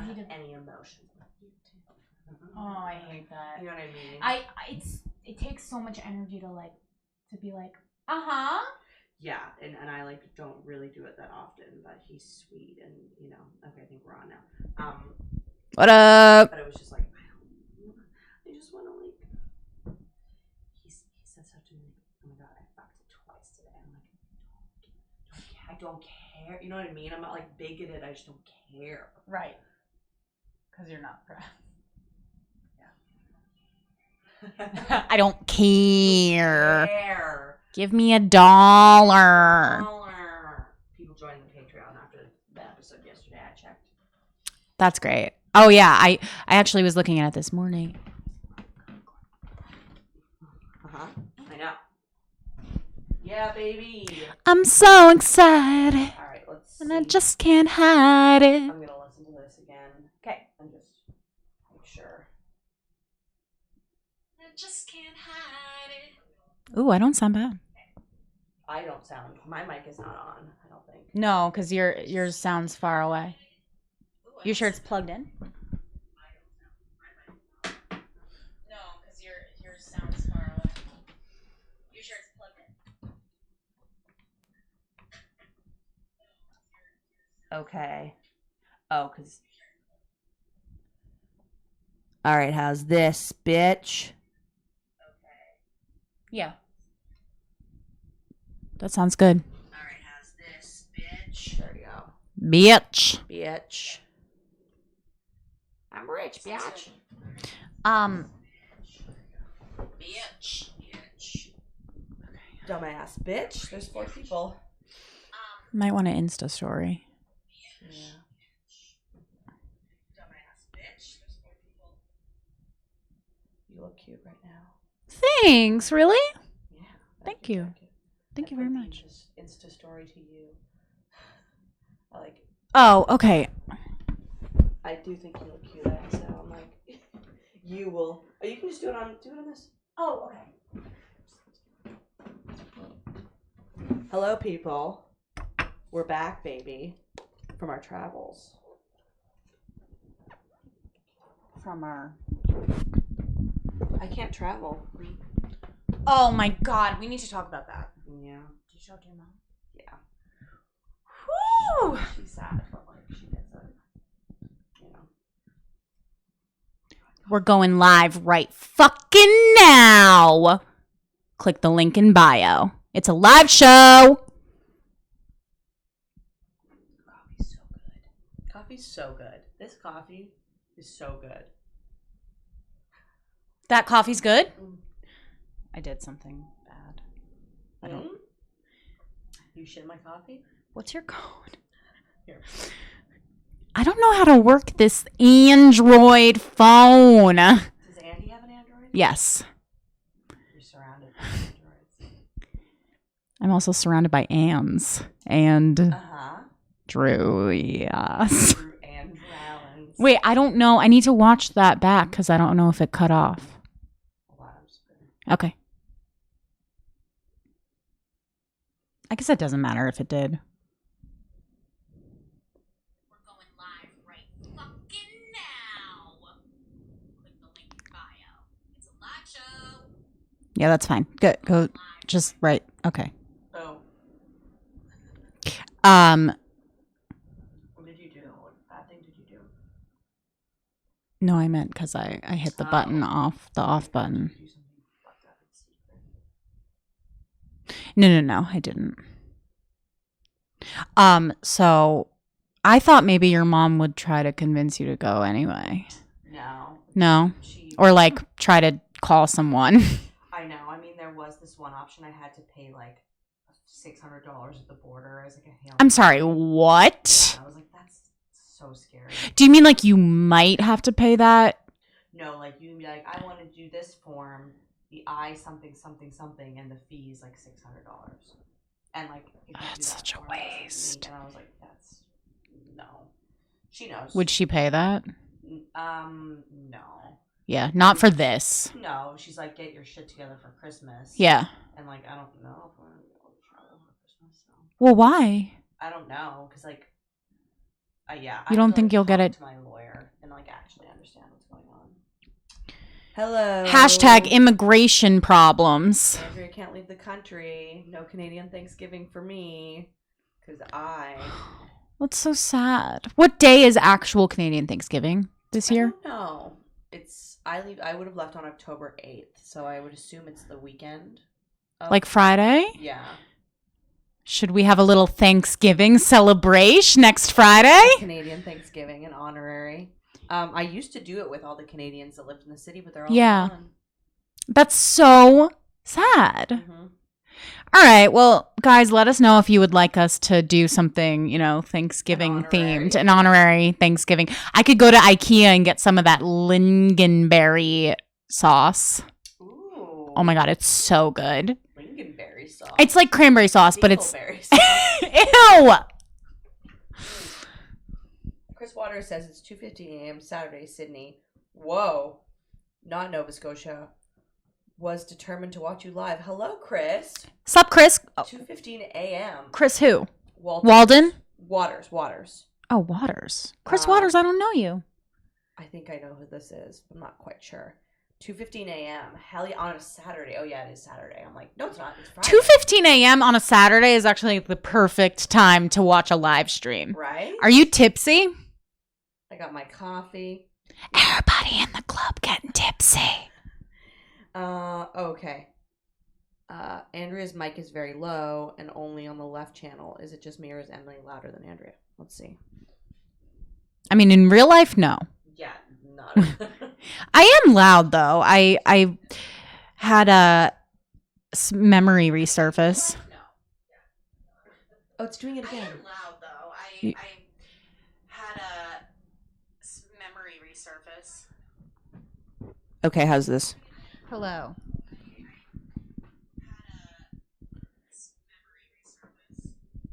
have to any emotions. Oh, I hate that. You know what I mean? It takes so much energy to be like, Yeah, and I like don't really do it that often, but he's sweet and okay, I think we're on now. What up? But it was just like I just want to like. He said stuff to me like, oh my god, I fucked it twice today. I'm like, I don't care. You know what I mean? I'm not like bigoted. I just don't care. right, because you're not proud. I don't care. Care. Give me $1. People joined the Patreon after the episode yesterday. I checked. That's great. Oh yeah, I actually was looking at it this morning. I know. Yeah, baby. I'm so excited. All right, let's see. And I just can't hide it. I'm gonna listen to this again. Okay. And just make sure. I just can't hide it. Ooh, I don't sound bad. I don't sound. My mic is not on. I don't think. No, because yours sounds far away. You sure it's plugged in? No, because yours sounds far away. You sure it's plugged in? Okay. Oh, because. All right, how's this, bitch? Yeah. That sounds good. All right, how's this, bitch? There you go. Bitch. Bitch. I'm rich, bitch. Bitch. Dumbass bitch. There's 4 people. Might want an Insta story. Yeah. Dumbass bitch. There's 4 people. You look cute right now. Thanks. Really? Yeah. Thank you. Thank you very much. Insta story to you. I like. Oh, okay. I do think you look cute. So I'm like, you will. Oh, you can just do it on this. Oh, okay. Hello, people. We're back, baby, from our travels. I can't travel. Oh my god, we need to talk about that. Yeah. Did you talk to your mom? Yeah. Whew! She's sad, but like she gets it. You know. We're going live right fucking now. Click the link in bio. It's a live show. Coffee's so good. Coffee's so good. This coffee is so good. That coffee's good? I did something bad. I don't. You shit my coffee? What's your code? Here. I don't know how to work this Android phone. Does Andy have an Android? Yes. You're surrounded by Androids. I'm also surrounded by Anns and Uh-huh. Drew. Yes. Drew and Rowlands. Wait, I don't know. I need to watch that back because I don't know if it cut off. Hold on, I'm just gonna... Okay. I guess it doesn't matter if it did. We're going live right fucking now. Click the link in bio. It's a live show. Yeah, that's fine. Good. Go. Just right. Okay. Oh. What did you do? What bad thing did you do? No, I meant because I hit the button off, the off button. Did you do something fucked up in secret? No, I didn't. So I thought maybe your mom would try to convince you to go anyway. No? Or like try to call someone. I know. I mean, there was this one option. I had to pay like $600 at the border as like a hail. I'm sorry, what? Yeah, I was like, that's so scary. Do you mean like you might have to pay that? No, like you can be like, I want to do this form, the I something something something, and the fee is like $600. And like, if you That's do that such a form, it's waste. and I was like, that's no. She knows. Would she pay that? No. Yeah, not for this. No, she's like, get your shit together for Christmas. Yeah. And like, I don't know if we're gonna be able to travel for Christmas. So. Well, why? I don't know, cause like, yeah. You don't think you'll get it? To my lawyer. Hello. Hashtag immigration problems. Andrea can't leave the country. No Canadian Thanksgiving for me. Because That's so sad. What day is actual Canadian Thanksgiving this I year? don't know. I would have left on October 8th, so I would assume it's the weekend. Like Friday? Yeah. Should we have a little Thanksgiving celebration next Friday? Canadian Thanksgiving, an honorary. I used to do it with all the Canadians that lived in the city, but they're all gone. That's so sad. Mm-hmm. All right. Well, guys, let us know if you would like us to do something, Thanksgiving themed, an honorary Thanksgiving. I could go to IKEA and get some of that lingonberry sauce. Ooh. Oh my God, it's so good. Lingonberry sauce. It's like cranberry sauce, but it's sauce. Ew. Chris Waters says it's 2:50 a.m. Saturday, Sydney. Whoa. Not Nova Scotia. Was determined to watch you live. Hello, Chris. Sup, Chris? 2:15 a.m. Chris who? Walden? Waters. Oh, Waters. Chris Waters, I don't know you. I think I know who this is. I'm not quite sure. 2:15 a.m. Hell yeah, on a Saturday. Oh yeah, it is Saturday. I'm like, no, it's not. It's Friday. 2:15 a.m. on a Saturday is actually the perfect time to watch a live stream. Right? Are you tipsy? I got my coffee. Everybody in the club getting tipsy. Okay. Andrea's mic is very low and only on the left channel. Is it just me or is Emily louder than Andrea? Let's see. I mean, in real life, no. Yeah, not. I am loud though. I had a memory resurface. No. Oh, it's doing it again. I am loud though. I had a memory resurface. Okay, how's this? Hello.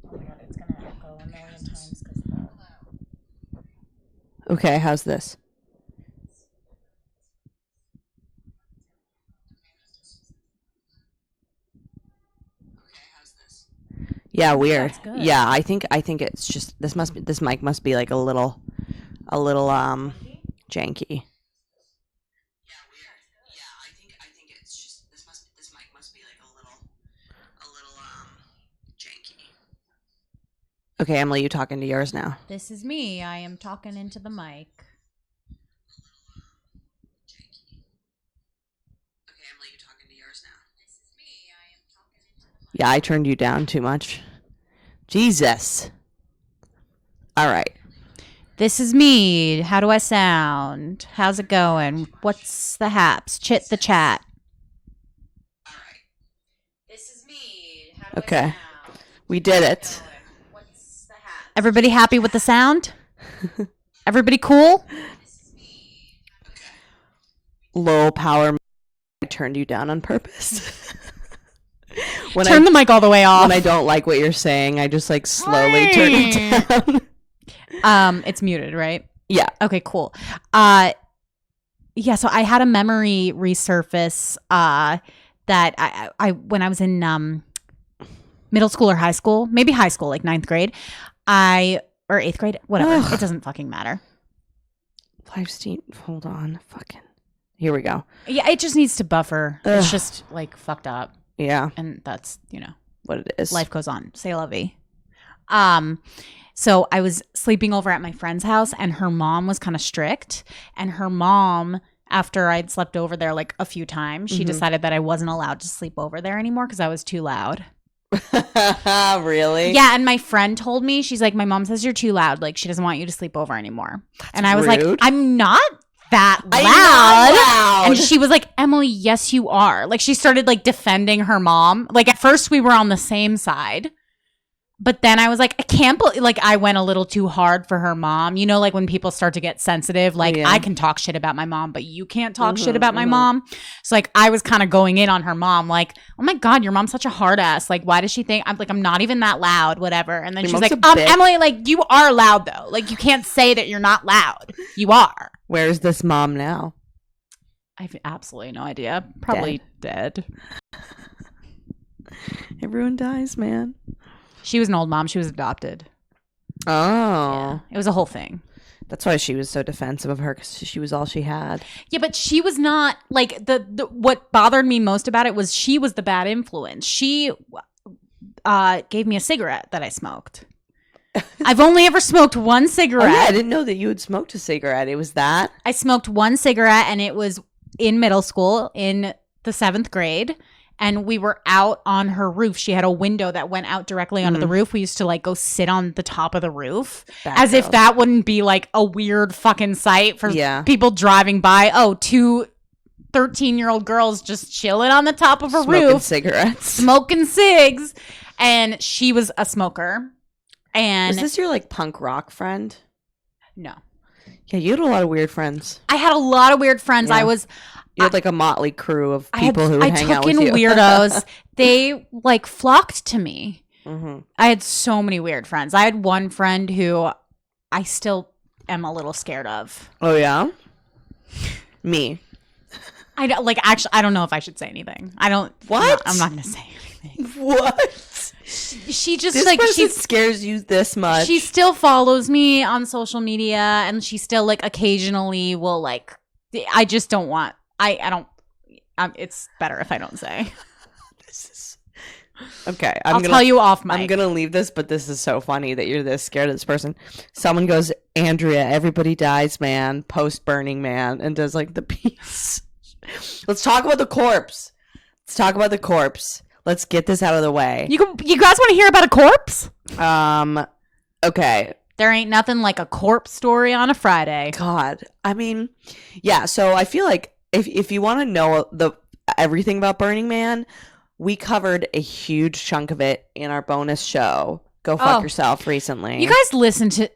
Oh my God, it's gonna echo a million times because Okay, how's this? Yeah, weird. Yeah, I think it's just this mic must be like a little janky. Okay, Emily, you talking to yours now. This is me. I am talking into the mic. Yeah, I turned you down too much. Jesus. All right. This is me. How do I sound? How's it going? What's the haps? Chit the chat. All right. This is me. How do Okay. I sound? We did it. What's the haps? Everybody happy with the sound? Everybody cool? Low power. I turned you down on purpose. Turn the mic all the way off. When I don't like what you're saying, I just like slowly turn it down. It's muted, right? Yeah. Okay, cool. Yeah, so I had a memory resurface that I when I was in middle school or high school, maybe high school, like 9th grade, or 8th grade, whatever. Ugh. It doesn't fucking matter. Hold on. Fucking. Here we go. Yeah, it just needs to buffer. Ugh. It's just like fucked up. Yeah. And that's, What it is. life goes on. Say la vie. So I was sleeping over at my friend's house and her mom was kind of strict. And her mom, after I'd slept over there like a few times, she decided that I wasn't allowed to sleep over there anymore because I was too loud. Really? Yeah, and my friend told me, she's like, my mom says you're too loud. Like, she doesn't want you to sleep over anymore. And I was like, rude. I'm not that loud. I'm not loud. And she was like, Emily, yes, you are. Like, she started like defending her mom. Like, at first we were on the same side. But then I was like, I can't believe, like, I went a little too hard for her mom. You know, like when people start to get sensitive, like, Yeah. I can talk shit about my mom, but you can't talk shit about my mom. So, like, I was kind of going in on her mom, like, oh my God, your mom's such a hard ass. Like, why does she think I'm not even that loud, whatever. And then Your she's mom's like, a bitch. Emily, like, you are loud though. Like, you can't say that you're not loud. You are. Where's this mom now? I have absolutely no idea. Probably dead. Everyone dies, man. She was an old mom. She was adopted. Oh. Yeah. It was a whole thing. That's why she was so defensive of her, because she was all she had. Yeah, but she was not like the what bothered me most about it was she was the bad influence. She gave me a cigarette that I smoked. I've only ever smoked one Oh, cigarette. yeah, I didn't know that you had smoked a cigarette. It was that? I smoked one cigarette, and it was in middle school in the 7th grade. And we were out on her roof. She had a window that went out directly onto the roof. We used to like go sit on the top of the roof Bad as if girls. that wouldn't be like a weird fucking sight for Yeah. people driving by. Oh, 2 13-year-old girls just chilling on the top of a Smoking roof, cigarettes. smoking cigs. And she was a smoker. And Was this your like punk rock friend? no, Yeah, you had a lot of weird friends. I had a lot of weird friends. Yeah. I You had like a motley crew of people who would I hang took out with in you. weirdos. They like flocked to me. hmm I had so many weird friends. I had one friend who I still am a little scared of. Oh yeah, me. I don't like actually. I don't know if I should say anything. I don't. What? I'm not going to say anything. What? She just This like person scares you this much? she still follows me on social media, and she still like occasionally will like. I just don't want. I don't. It's better if I don't say. This is... Okay, I'll tell you off mic. I'm gonna leave this, but this is so funny that you're this scared of this person. Someone goes, Andrea, everybody dies, man. Post Burning Man, and does like the piece. Let's talk about the corpse. Let's talk about the corpse. Let's get this out of the way. You guys want to hear about a corpse? Okay. There ain't nothing like a corpse story on a Friday. God, I mean, yeah. So I feel like if you want to know everything about Burning Man, we covered a huge chunk of it in our bonus show. Go fuck yourself recently. You guys listen to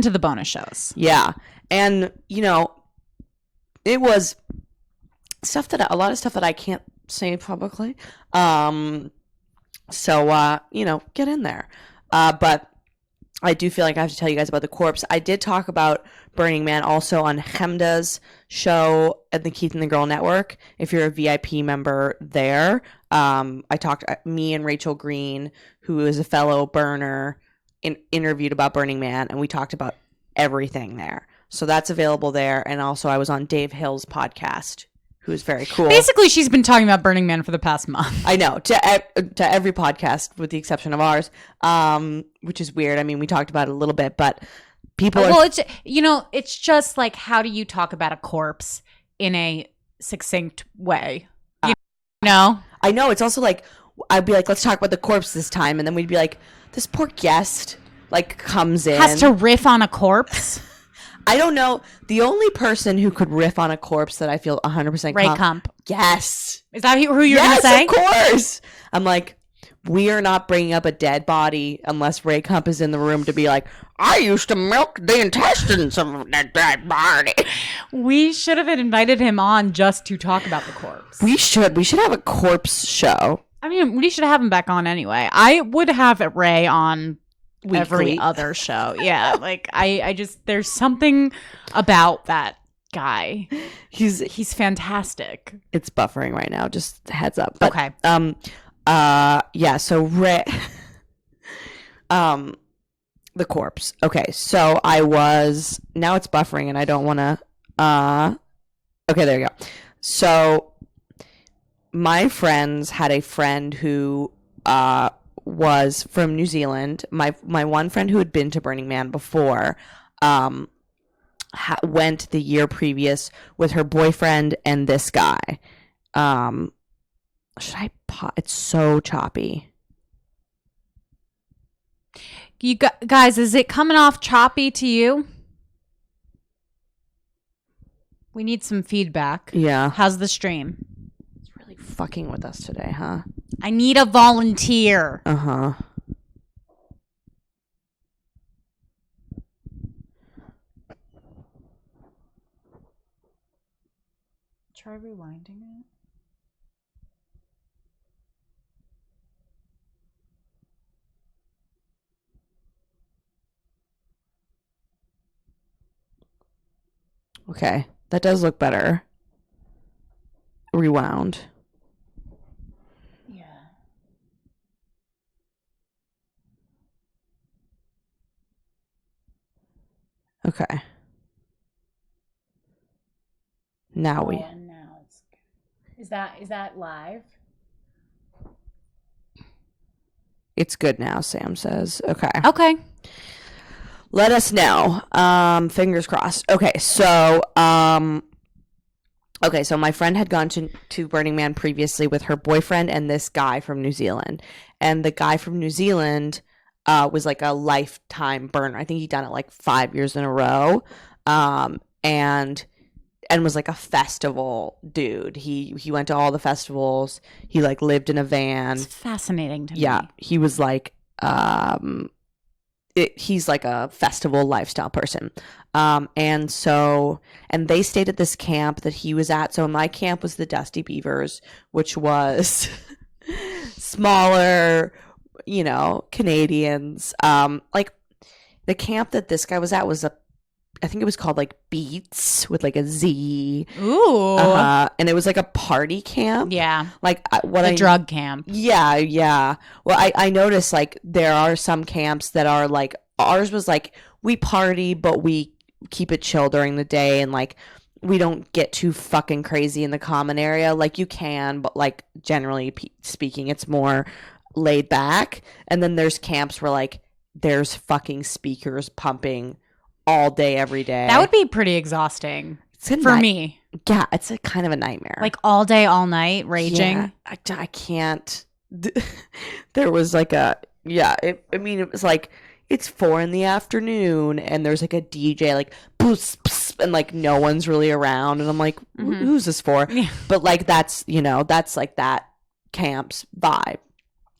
the bonus shows. Yeah. And, you know, it was a lot of stuff that I can't say publicly. So, you know, get in there. But I do feel like I have to tell you guys about the corpse. I did talk about Burning Man also on Hemda's show at the Keith and the Girl Network. If you're a VIP member there, me and Rachel Green, who is a fellow burner, interviewed about Burning Man, and we talked about everything there. So that's available there. And also I was on Dave Hill's podcast, who is very cool. Basically, she's been talking about Burning Man for the past month. I know, to every podcast with the exception of ours, which is weird. I mean, we talked about it a little bit, but people are... Well, it's just like, how do you talk about a corpse in a succinct way? You know? I know, it's also like, I'd be like, let's talk about the corpse this time, and then we'd be like, this poor guest, like, comes in. Has to riff on a corpse? I don't know. The only person who could riff on a corpse that I feel 100% Ray Kump. Yes. Is that who you're going to say? Yes, of course. I'm like, we are not bringing up a dead body unless Ray Kump is in the room to be like, I used to milk the intestines of that dead body. We should have invited him on just to talk about the corpse. We should have a corpse show. I mean, we should have him back on anyway. I would have Ray on every Weekly. other show. Yeah, like I just, there's something about that guy. He's fantastic. It's buffering right now, just heads up. But, Okay. yeah, so Ray the corpse. Okay, so now it's buffering and I don't want to okay, there you go. So my friends had a friend who was from New Zealand. My one friend who had been to Burning Man before went the year previous with her boyfriend and this guy. Should I it's so choppy. You guys, is it coming off choppy to you? We need some feedback. Yeah. How's the stream? It's really fucking with us today, huh? I need a volunteer. Uh-huh. Try rewinding it. Okay. That does look better. Rewound. Yeah. Okay. Now we. And now it's is that live? It's good now, Sam says. Okay. Okay. Let us know. Fingers crossed. Okay, so my friend had gone to Burning Man previously with her boyfriend and this guy from New Zealand. And the guy from New Zealand was like a lifetime burner. I think he'd done it like 5 years in a row. And was like a festival dude. He went to all the festivals. He like lived in a van. It's fascinating to me. Yeah, he was like he's like a festival lifestyle person. And they stayed at this camp that he was at. So my camp was the Dusty Beavers, which was smaller, Canadians. Like the camp that this guy was at was I think it was called like Beats with like a Z. Ooh. And it was like a party camp. Yeah. Like drug camp. Yeah, yeah. Well, I noticed like there are some camps that are like ours was like we party but we keep it chill during the day and like we don't get too fucking crazy in the common area. Like you can, but like generally speaking, it's more laid back. And then there's camps where like there's fucking speakers pumping all day, every day. That would be pretty exhausting for me. Yeah, it's a kind of a nightmare. Like all day, all night, raging. Yeah, I can't. There was like it was like it's 4 PM and there's like a DJ like pss, pss, and like no one's really around and I'm like, who's this for? Yeah. But like that's like that camp's vibe.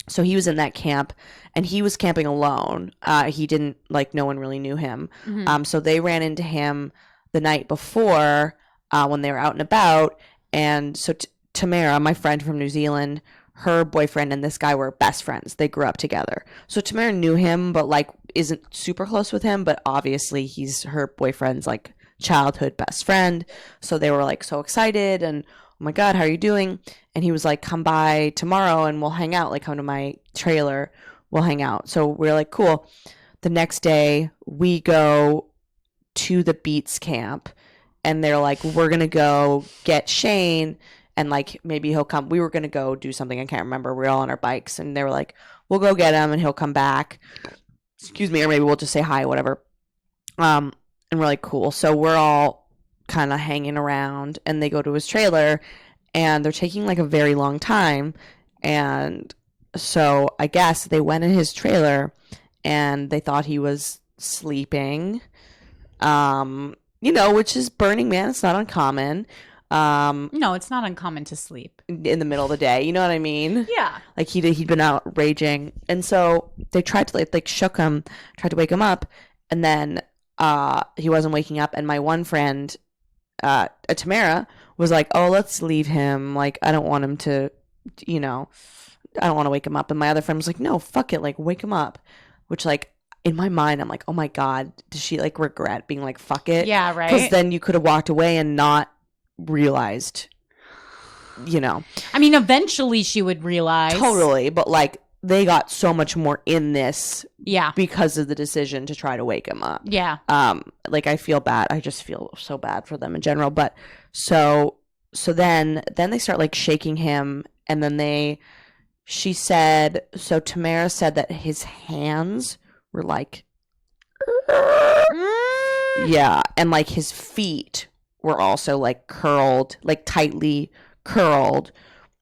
So he was in that camp and he was camping alone. He didn't like no one really knew him. Mm-hmm. So they ran into him the night before when they were out and about. And so Tamara, my friend from New Zealand, her boyfriend and this guy were best friends. They grew up together. So Tamara knew him, but like isn't super close with him. But obviously he's her boyfriend's like childhood best friend. So they were like so excited and oh my God, how are you doing? And he was like, come by tomorrow and we'll hang out. Like come to my trailer, we'll hang out. So we're like, cool. The next day we go to the Beats camp and they're like, we're going to go get Shane and like maybe he'll come. We were going to go do something. I can't remember. We were all on our bikes and they were like, we'll go get him and he'll come back. Excuse me. Or maybe we'll just say hi, whatever. And we're like, cool. So we're all kind of hanging around and they go to his trailer and they're taking like a very long time. And so I guess they went in his trailer and they thought he was sleeping, which is Burning Man. It's not uncommon. No, it's not uncommon to sleep In the middle of the day. You know what I mean? Yeah. Like he'd been out raging. And so they tried to like shook him, tried to wake him up. And then he wasn't waking up. And my one friend, Tamara, was like, oh, let's leave him. Like, I don't want him to, I don't want to wake him up. And my other friend was like, no, fuck it. Like, wake him up. Which, like, in my mind, I'm like, oh my God, does she, like, regret being like, fuck it? Yeah, right. Because then you could have walked away and not realized, I mean, eventually she would realize. Totally. But, like, they got so much more in this Yeah. because of the decision to try to wake him up. Yeah. Like I feel bad. I just feel so bad for them in general. But so then they start like shaking him and then Tamara said that his hands were like yeah, and like his feet were also like curled, like tightly curled,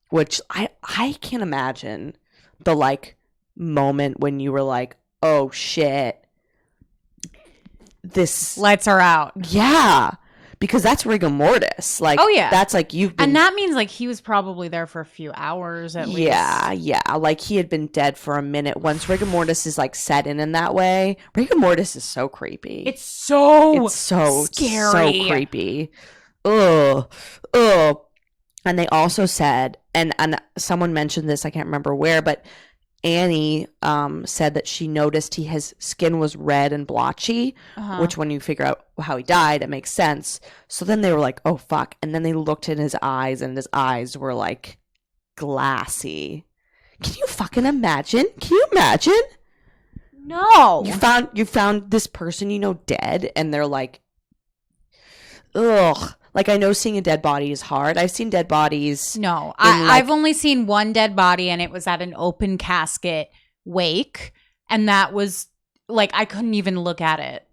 which I can't imagine the like moment when you were like, oh shit, this Lights are out. yeah, because that's rigor mortis. Like, Oh, yeah. that's like you've been And that means like he was probably there for a few hours at least. yeah, like he had been dead for a minute. Once rigor mortis is like set in that way, rigor mortis is so creepy. It's so scary. so creepy. Ugh. And they also said, and someone mentioned this, I can't remember where, but Annie said that she noticed his skin was red and blotchy, Uh-huh. which when you figure out how he died, it makes sense. So then they were like, oh, fuck. And then they looked in his eyes, and his eyes were like glassy. Can you fucking imagine? Can you imagine? No. You found this person you know dead, and they're like, ugh. Like, I know seeing a dead body is hard. I've seen dead bodies. No, like- I've only seen one dead body, and it was at an open casket wake, and that was like I couldn't even look at it.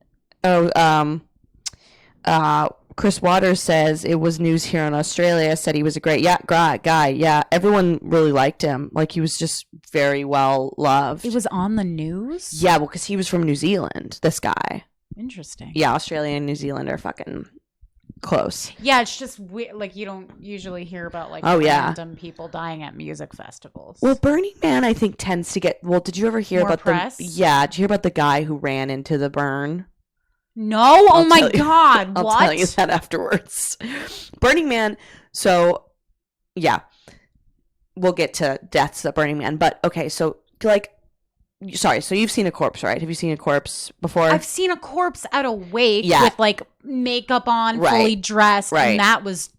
Chris Waters says it was news here in Australia. Said he was a great guy. Yeah, everyone really liked him. Like, he was just very well loved. It was on the news. Yeah, well, because he was from New Zealand. This guy. Interesting. Yeah, Australia and New Zealand are fucking close. Yeah, it's just weird. Like, you don't usually hear about like Oh, yeah. random people dying at music festivals. Well, Burning Man, I think, tends to get. Well, did you ever hear More about press? Yeah, did you hear about the guy who ran into the burn? no, oh I'll my tell you- god, I'll what? tell you that afterwards. Burning Man. So, yeah, we'll get to deaths at Burning Man. But okay, so like, sorry. So you've seen a corpse, right? Have you seen a corpse before? I've seen a corpse at a wake Yeah. with like makeup on, Right. fully dressed, Right. and that was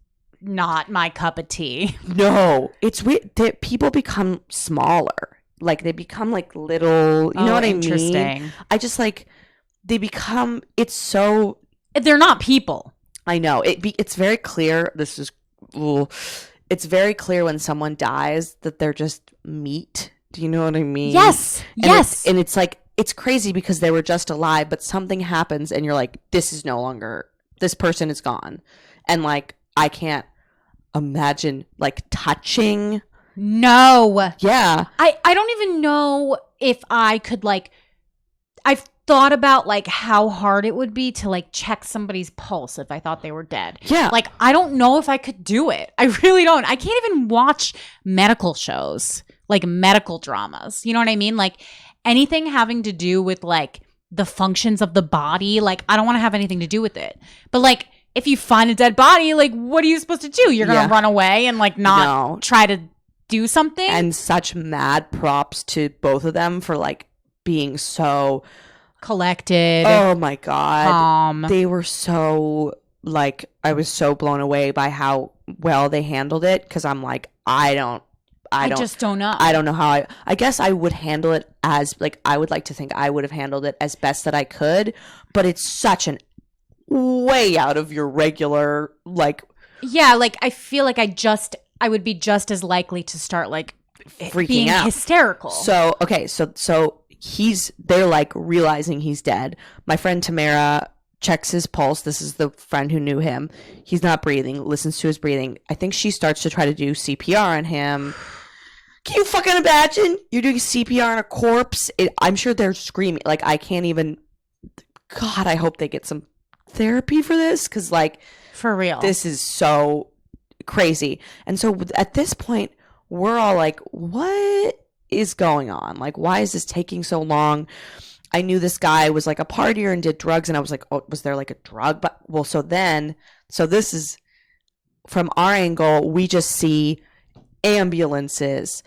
not my cup of tea. No, it's weird. People become smaller. Like, they become like little. You know what I mean? Interesting. I just like they become. It's so. They're not people. I know it's very clear. This is. Ooh, it's very clear when someone dies that they're just meat. Do you know what I mean? Yes. And Yes. and it's like, it's crazy because they were just alive, but something happens and you're like, this is no longer, this person is gone. And like, I can't imagine like touching. No. Yeah. I don't even know if I could like I've thought about like how hard it would be to like check somebody's pulse if I thought they were dead. Yeah. Like, I don't know if I could do it. I really don't. I can't even watch medical shows, like medical dramas. You know what I mean? Like, anything having to do with like the functions of the body, like, I don't want to have anything to do with it. But like, if you find a dead body, like, what are you supposed to do? You're going to Yeah. run away and like not No. try to do something? And such mad props to both of them for like being so, Collected. oh my God. Um, They were so, like, I was so blown away by how well they handled it. Cause I'm like, I just don't know. I don't know how I guess I would handle it as, like, I would like to think I would have handled it as best that I could, but it's such an way out of your regular, like, Yeah, like I feel like I would be just as likely to start like freaking being out. hysterical. So, okay, so they're like realizing he's dead. My friend Tamara checks his pulse. This is the friend who knew him. He's not breathing, listens to his breathing. I think she starts to try to do CPR on him. Can you fucking imagine? You're doing CPR on a corpse? I'm sure they're screaming. Like, I can't even. God, I hope they get some therapy for this, because, like, For real. this is so crazy. And so at this point, we're all like, what is going on? Like, why is this taking so long? I knew this guy was like a partier and did drugs, and I was like, oh, was there like a drug? But well, so this is from our angle, we just see ambulances,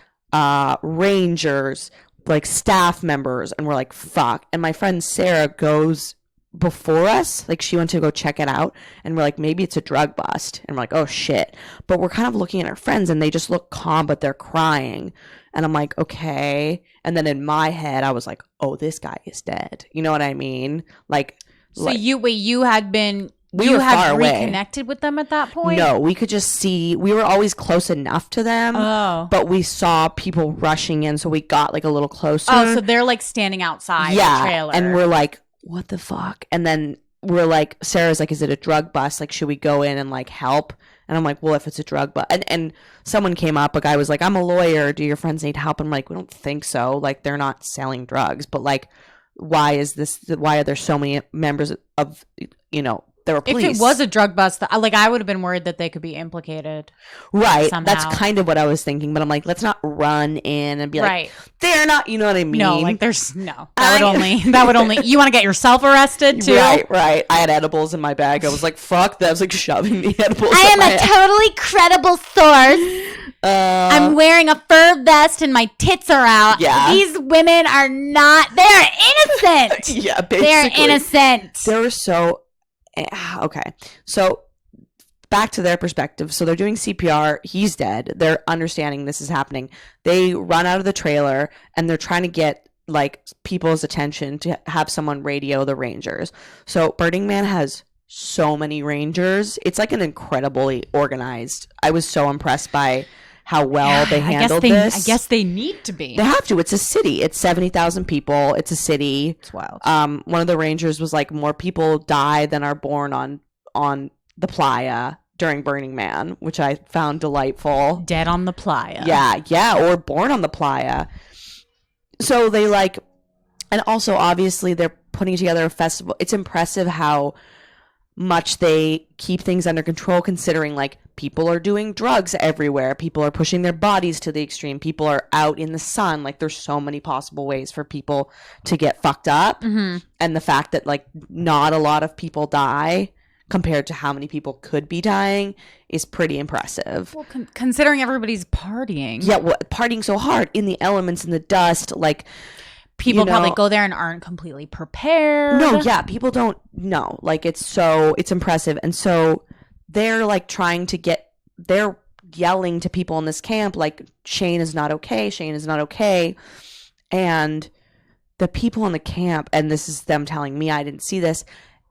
rangers, like staff members, and we're like, fuck. And my friend Sarah goes before us, like she went to go check it out, and we're like, maybe it's a drug bust, and we're like, oh shit. But we're kind of looking at our friends and they just look calm, but they're crying, and I'm like, okay. And then in my head I was like, oh, this guy is dead, you know what I mean? Like, so you had been We you were had far away. reconnected with them at that point? no, we could just see, we were always close enough to them, Oh. but we saw people rushing in, so we got like a little closer. Oh, so they're like standing outside the trailer. and we're like, what the fuck? And then we're like, Sarah's like, is it a drug bust? Like, should we go in and like help? And I'm like, well, if it's a drug bust, and someone came up, a guy was like, I'm a lawyer, do your friends need help? I'm like, we don't think so, like, they're not selling drugs, but like, why are there so many members of, you know, there were police? If it was a drug bust, like I would have been worried that they could be implicated. right, somehow. that's kind of what I was thinking, but I'm like, let's not run in and be like, Right. they're not, you know what I mean? No, like there's no. That would only you want to get yourself arrested too? Right. I had edibles in my bag. I was like, fuck that. I was like shoving the edibles. I up am my a ass. totally credible source. I'm wearing a fur vest and my tits are out. Yeah. These women are not, they're innocent. yeah, basically. They're innocent. They were so okay. So back to their perspective. So they're doing CPR. He's dead. They're understanding this is happening. They run out of the trailer and they're trying to get like people's attention to have someone radio the Rangers. So Burning Man has so many Rangers. It's like an incredibly organized. I was so impressed by how well they handled this. I guess they need to be. They have to. It's a city. It's 70,000 people. It's a city. It's wild. One of the Rangers was like, more people die than are born on the playa during Burning Man, which I found delightful. Dead on the playa. Yeah, or born on the playa. So they like, and also obviously they're putting together a festival. It's impressive how much they keep things under control, considering like people are doing drugs everywhere. People are pushing their bodies to the extreme. People are out in the sun. Like there's so many possible ways for people to get fucked up. Mm-hmm. And the fact that like not a lot of people die compared to how many people could be dying is pretty impressive. Well, considering everybody's partying. Yeah, well, partying so hard in the elements, in the dust, like people probably go there and aren't completely prepared. No, yeah, people don't know. Like it's impressive. And so they're like they're yelling to people in this camp like, Shane is not okay, Shane is not okay. And the people in the camp, and this is them telling me, I didn't see this,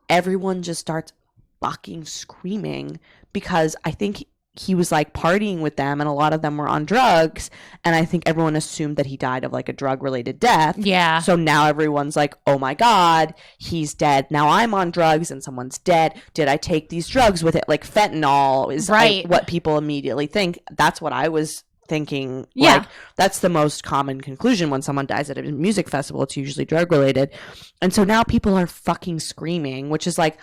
everyone just starts fucking screaming because I think he was like partying with them and a lot of them were on drugs, and I think everyone assumed that he died of like a drug related death. Yeah. So now everyone's like, oh my god, he's dead. Now I'm on drugs and someone's dead. Did I take these drugs with it? Like fentanyl is right. What people immediately think. That's what I was thinking. Yeah. Like that's the most common conclusion when someone dies at a music festival. It's usually drug related. And so now people are fucking screaming, which is like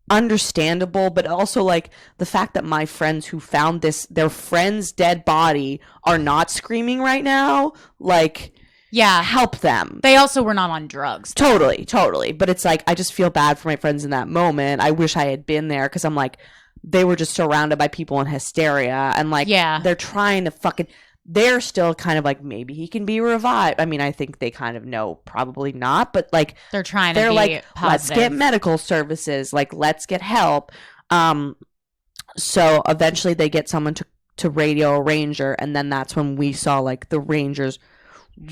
understandable, but also like the fact that my friends who found their friend's dead body are not screaming right now, like, yeah, help them. They also were not on drugs. Totally. But it's like I just feel bad for my friends in that moment. I wish I had been there because I'm like, they were just surrounded by people in hysteria and like, yeah, they're trying to fucking, they're still kind of like, maybe he can be revived. I mean, I think they kind of know, probably not, but like they're trying to be like, positive. Let's get medical services, like let's get help. So eventually they get someone to radio a ranger, and then that's when we saw like the Rangers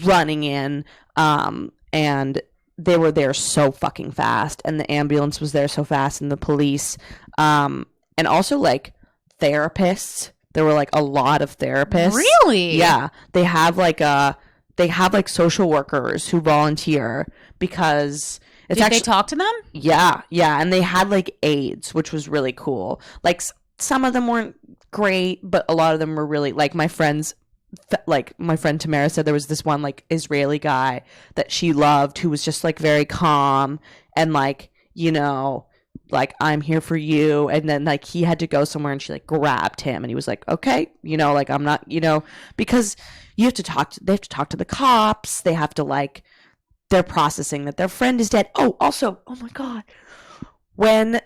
running in, and they were there so fucking fast, and the ambulance was there so fast, and the police, and also like therapists. There were like a lot of therapists. Really? Yeah. They have like social workers who volunteer because it's Did they talk to them? Yeah. And they had like aides, which was really cool. Like some of them weren't great, but a lot of them were really, like my friend Tamara said there was this one like Israeli guy that she loved who was just like very calm and like, you know, like, I'm here for you. And then like he had to go somewhere and she like grabbed him and he was like, okay, you know, like I'm not, you know, because they have to talk to the cops. They have to like, they're processing that their friend is dead. Oh, also, oh my God, when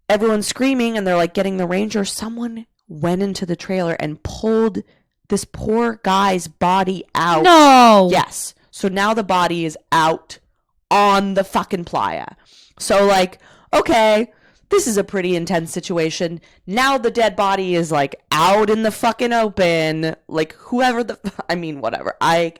everyone's screaming and they're like getting the ranger, someone went into the trailer and pulled this poor guy's body out. No. Yes. So now the body is out on the fucking playa. So like, okay, this is a pretty intense situation. Now the dead body is like out in the fucking open. Like whatever. I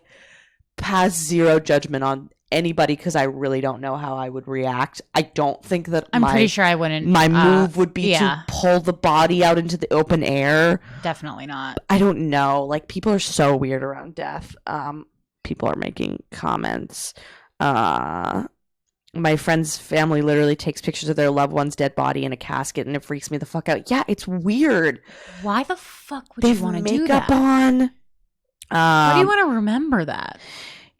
pass zero judgment on anybody because I really don't know how I would react. I don't think that I'm pretty sure I wouldn't. My move would be to pull the body out into the open air. Definitely not. I don't know. Like people are so weird around death. People are making comments. My friend's family literally takes pictures of their loved one's dead body in a casket, and it freaks me the fuck out. Yeah, it's weird. Why the fuck would They you want to have do that? makeup on. Why do you want to remember that?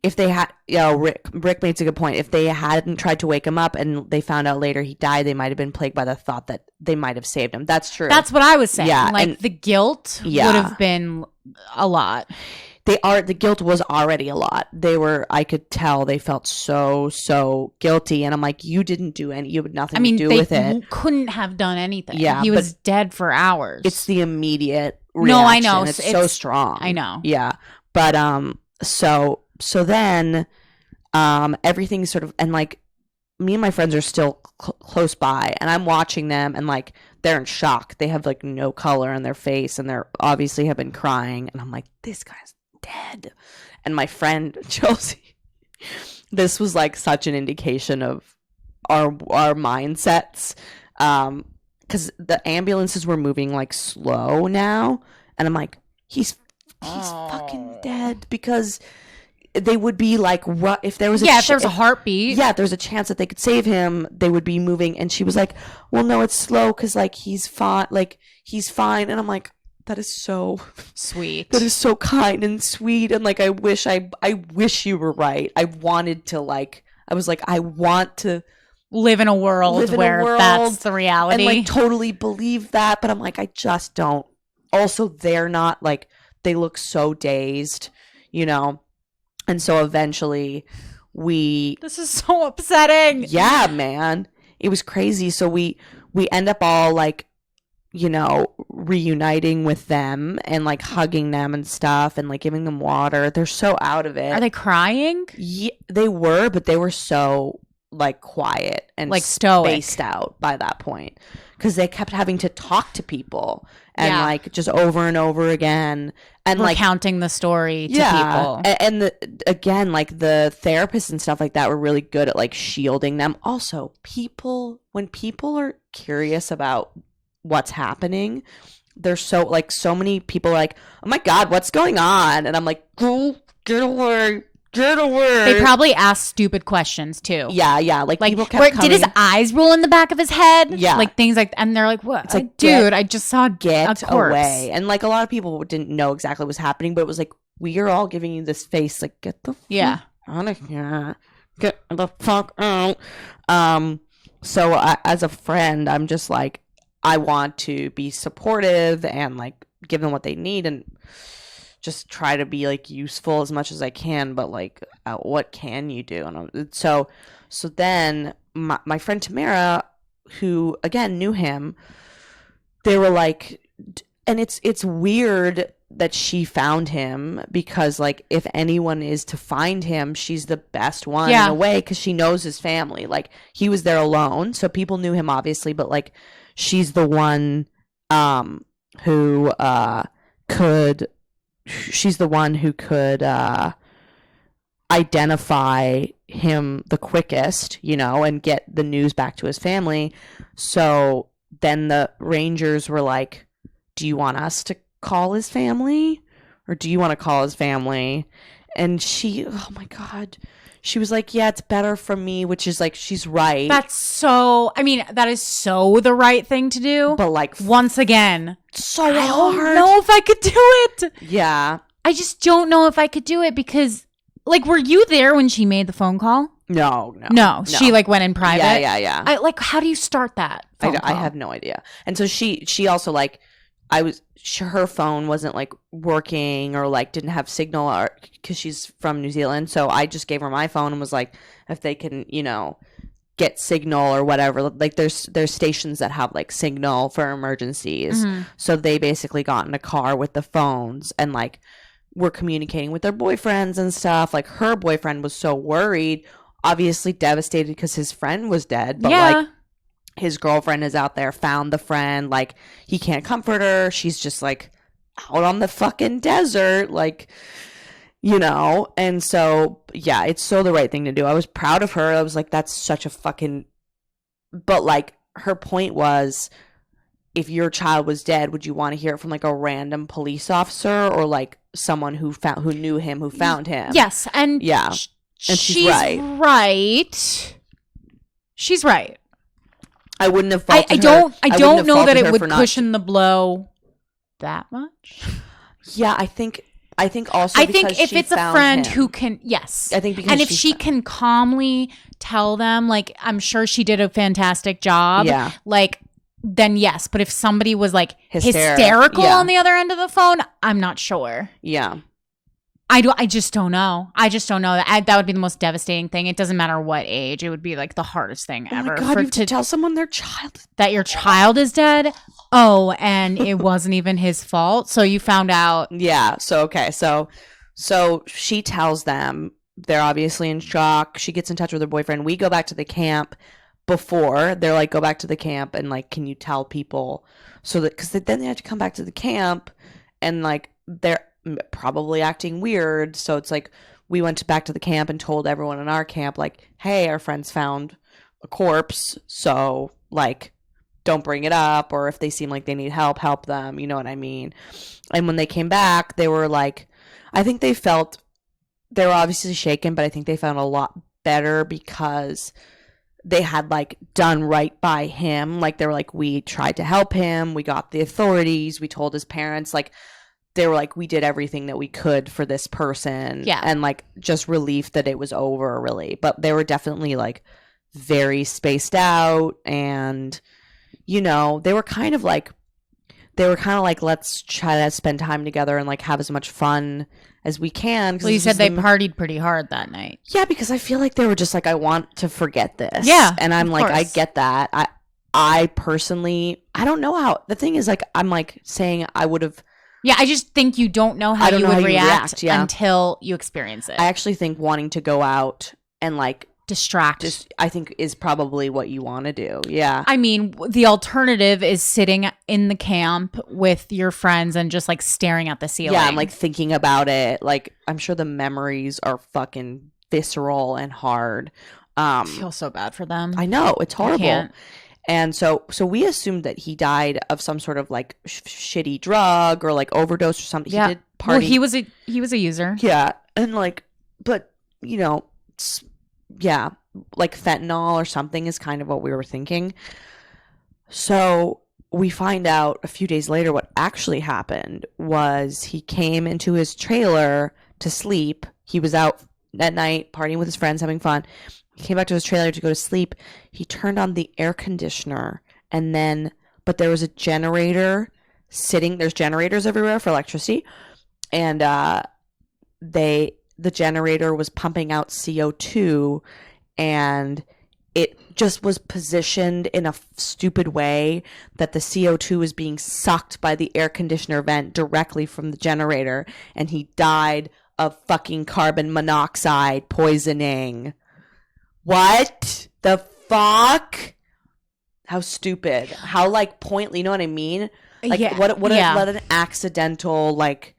If they had, Rick makes a good point. If they hadn't tried to wake him up and they found out later he died, they might have been plagued by the thought that they might have saved him. That's true. That's what I was saying. Yeah, like and- the guilt would have been a lot. The guilt was already a lot. I could tell they felt so guilty. And I'm like, you didn't do you had nothing to do with it. They couldn't have done anything. Yeah, he was dead for hours. It's the immediate reaction. No, I know. It's so strong. I know. Yeah. But, so then, everything's sort of, and like, me and my friends are still close by, and I'm watching them, and like, they're in shock. They have like no color on their face, and they're obviously have been crying. And I'm like, this guy's dead. And my friend Chelsea, this was like such an indication of our mindsets, because the ambulances were moving like slow now, and I'm like, he's fucking dead, because they would be like, if there was if there was a heartbeat. Yeah, if there's a chance that they could save him, they would be moving. And she was like, well, no, it's slow because like he's fine, and I'm like, that is so sweet. That is so kind and sweet, and like I wish you were right. I wanted to like, I was like, I want to live in a world where that's the reality, and like totally believe that, but I'm like, I just don't. Also, they're not like, they look so dazed, you know. And so eventually this is so upsetting. Yeah, man. It was crazy. So we end up all like, you know, reuniting with them and like hugging them and stuff and like giving them water. They're so out of it. Are they crying? Yeah, they were, but they were so like quiet and like stoic, spaced out by that point, because they kept having to talk to people and like just over and over again and recounting the story to people. And again, like the therapists and stuff like that were really good at like shielding them. Also, when people are curious about what's happening, there's so many people are like, oh my God, what's going on? And I'm like, go get away. Get away. They probably asked stupid questions too. Yeah. Like people kept coming. Did his eyes roll in the back of his head? Yeah. Like things like, and they're like, what? It's like, dude, I just saw get a corpse. Away. And like a lot of people didn't know exactly what was happening, but it was like, we are all giving you this face, like, get the fuck out of here. Get the fuck out. So as a friend, I'm just like, I want to be supportive and like give them what they need and just try to be like useful as much as I can, but like what can you do? And so then my friend Tamara, who again knew him, they were like, and it's weird that she found him, because like if anyone is to find him, she's the best one in a way, because she knows his family. Like he was there alone, so people knew him obviously, but like she's the one who could identify him the quickest, you know, and get the news back to his family. So then the Rangers were like, do you want us to call his family, or do you want to call his family? And she, oh my God, she was like, yeah, it's better for me, which is like, she's right. That is so the right thing to do. But like, once again, so I hard. don't know if I could do it. Yeah. I just don't know if I could do it, because like, were you there when she made the phone call? No. She like went in private. Yeah. I like, how do you start that phone call? I have no idea. And so she also like, her phone wasn't like working, or like didn't have signal, or because she's from New Zealand. So I just gave her my phone and was like, if they can, you know, get signal or whatever, like there's stations that have like signal for emergencies. Mm-hmm. So they basically got in a car with the phones and like were communicating with their boyfriends and stuff. Like her boyfriend was so worried, obviously devastated because his friend was dead, but like his girlfriend is out there, found the friend, like he can't comfort her, she's just like out on the fucking desert, like, you know. And so yeah, it's so the right thing to do. I was proud of her. I was like, that's such a fucking, but like her point was, if your child was dead, would you want to hear it from like a random police officer, or like someone who knew him, who found him? Yes. And yeah, and she's right. She's right. I wouldn't have faulted her. I don't know that it would for cushion the blow that much. Yeah, I think also if it's a friend who can, yes. I think because, and if she can calmly tell them, like, I'm sure she did a fantastic job. Yeah. Like, then yes. But if somebody was like hysterical on the other end of the phone, I'm not sure. Yeah. I just don't know. That would be the most devastating thing. It doesn't matter what age. It would be like the hardest thing ever. Oh my God, to tell someone their child that your child is dead. Oh, and it wasn't even his fault. So you found out. Yeah. So okay. So she tells them. They're obviously in shock. She gets in touch with her boyfriend. We go back to the camp. Before they're like, go back to the camp and like, can you tell people, so that, because then they have to come back to the camp and like they're probably acting weird. So it's like, we went back to the camp and told everyone in our camp, like, hey, our friends found a corpse, so, like, don't bring it up, or if they seem like they need help them, you know what I mean? And when they came back, they were like, I think they were obviously shaken, but I think they felt a lot better because they had, like, done right by him. Like, they were like, we tried to help him, we got the authorities, we told his parents, like, they were like, we did everything that we could for this person. Yeah. And, like, just relief that it was over, really. But they were definitely, like, very spaced out, and you know, they were kind of like, let's try to spend time together and, like, have as much fun as we can. Well, you said they partied pretty hard that night. Yeah, because I feel like they were just like, I want to forget this. Yeah, and I'm like, I course. get that. I personally, I don't know how. The thing is, like, I'm like saying I would have. Yeah, I just think you don't know how I don't you know would how you react react, until you experience it. I actually think wanting to go out and, like, Distract. I think is probably what you want to do. Yeah. I mean, the alternative is sitting in the camp with your friends and just, like, staring at the ceiling. Yeah, I'm, like, thinking about it. Like, I'm sure the memories are fucking visceral and hard. I feel so bad for them. I know, it's horrible. can't. And so we assumed that he died of some sort of, like, shitty drug or, like, overdose or something. Yeah. He did party. Well, he was a user. Yeah, and, like, but, you know, yeah, like fentanyl or something is kind of what we were thinking. So we find out a few days later what actually happened was he came into his trailer to sleep. He was out at night partying with his friends, having fun. He came back to his trailer to go to sleep. He turned on the air conditioner, and then, but there was a generator sitting. There's generators everywhere for electricity, and the generator was pumping out CO2, and it just was positioned in a stupid way that the CO2 was being sucked by the air conditioner vent directly from the generator, and he died of fucking carbon monoxide poisoning. What the fuck? How stupid. How, like, pointless, you know what I mean? Like, Yeah. what Yeah. what an accidental, like,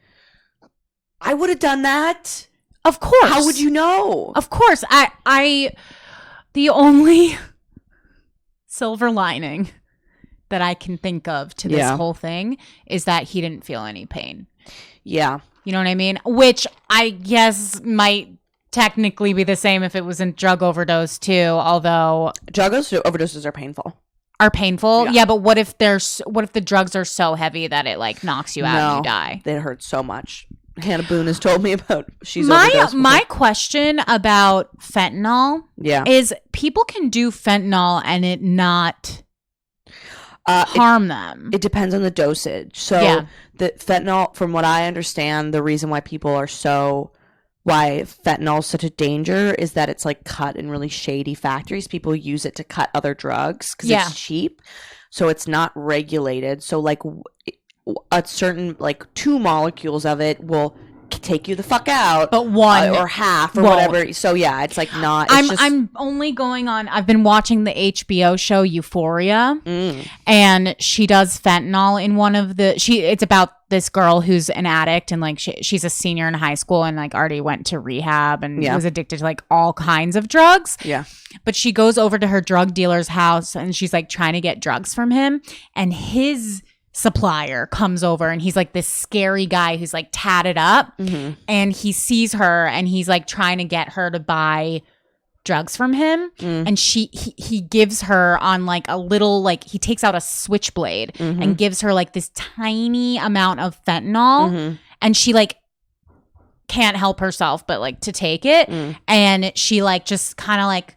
I would have done that. Of course. How would you know? Of course. The only silver lining that I can think of to this Yeah. whole thing is that he didn't feel any pain. Yeah. You know what I mean? Which I guess might technically be the same if it was a drug overdose too, although Drug overdoses are painful. are painful. Yeah. Yeah, but what if the drugs are so heavy that it, like, knocks you out and you die? It hurts so much. Hannah Boone has told me about she's My overdosed before. my question about fentanyl Yeah. is people can do fentanyl and it not It, harm them. it depends on the dosage. So Yeah. the fentanyl, from what I understand, the reason why why fentanyl is such a danger is that it's, like, cut in really shady factories. People use it to cut other drugs because Yeah. it's cheap. So it's not regulated. So, like, a certain, like, 2 molecules of it will take you the fuck out, But one or half or won't. whatever. So yeah, it's like not. It's I'm only going on. I've been watching the HBO show Euphoria, Mm. and she does fentanyl in one of the. It's about this girl who's an addict, and, like, she's a senior in high school, and, like, already went to rehab and Yeah. was addicted to, like, all kinds of drugs. Yeah. But she goes over to her drug dealer's house, and she's, like, trying to get drugs from him, and his supplier comes over, and he's, like, this scary guy who's, like, tatted up, Mhm. and he sees her, and he's, like, trying to get her to buy drugs from him. Mm. And he gives her on, like, a little, like, he takes out a switchblade Mhm. and gives her, like, this tiny amount of fentanyl, Mhm. and she, like, can't help herself but, like, to take it. Mm. And she, like, just kind of, like,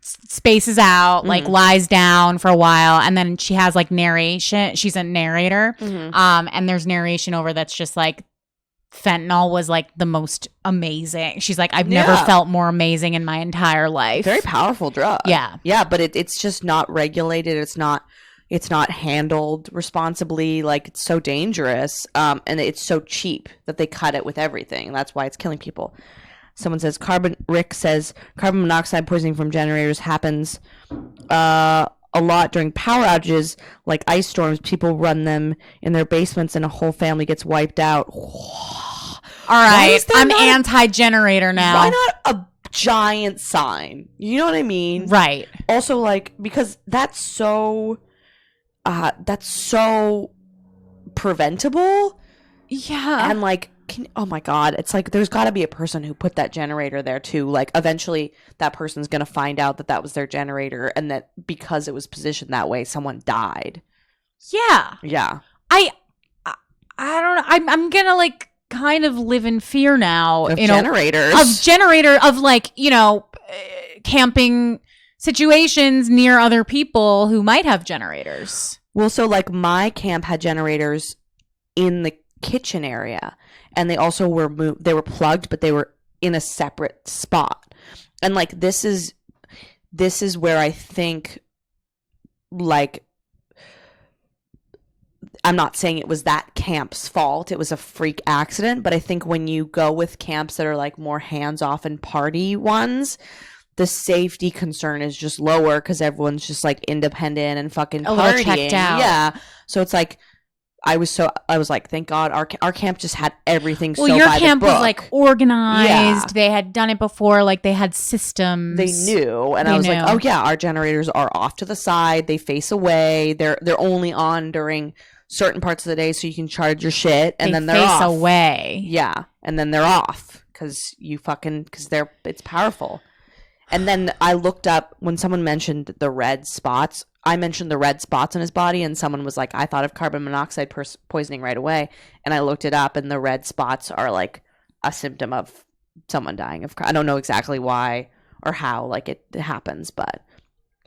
spaces out, like, Mhm. lies down for a while, and then she has, like, narration. She's a narrator. Mhm. And there's narration over that's just, like, fentanyl was, like, the most amazing. She's like, I've never Yeah. felt more amazing in my entire life. Very powerful drug. Yeah. Yeah, but it's just not regulated. It's not handled responsibly. Like, it's so dangerous. And it's so cheap that they cut it with everything. And that's why it's killing people. Someone says Rick says carbon monoxide poisoning from generators happens a lot during power outages, like ice storms. People run them in their basements and a whole family gets wiped out. All Why right. is there I'm not anti-generator now. why not a giant sign? You know what I mean? Right. Also, like, because that's so preventable. Yeah. And like, oh my god, it's like there's got to be a person who put that generator there too. Like, eventually that person's gonna find out that that was their generator, and that because it was positioned that way, someone died. Yeah. Yeah. I don't know. I'm gonna like kind of live in fear now. Of you know, generators. of like, you know, camping situations near other people who might have generators. Well, so like my camp had generators in the kitchen area, and they also were they were plugged, but they were in a separate spot. And like this is where I think, like, I'm not saying it was that camp's fault. It was a freak accident, but I think when you go with camps that are like more hands-off and party ones, the safety concern is just lower because everyone's just like independent and fucking A little partying. checked out. Yeah. So it's like I was like, thank God our camp just had everything. Well, so your by camp the book. was like organized. Yeah. They had done it before. Like they had systems. They knew, and They I was like, knew. oh yeah, our generators are off to the side. They face away. They're only on during certain parts of the day, so you can charge your shit, and They then they're face off. away. Yeah, and then they're off because it's powerful. And then I looked up when someone mentioned the red spots. I mentioned the red spots on his body, and someone was like, I thought of carbon monoxide poisoning right away. And I looked it up, and the red spots are like a symptom of someone dying of. I don't know exactly why or how like it happens, but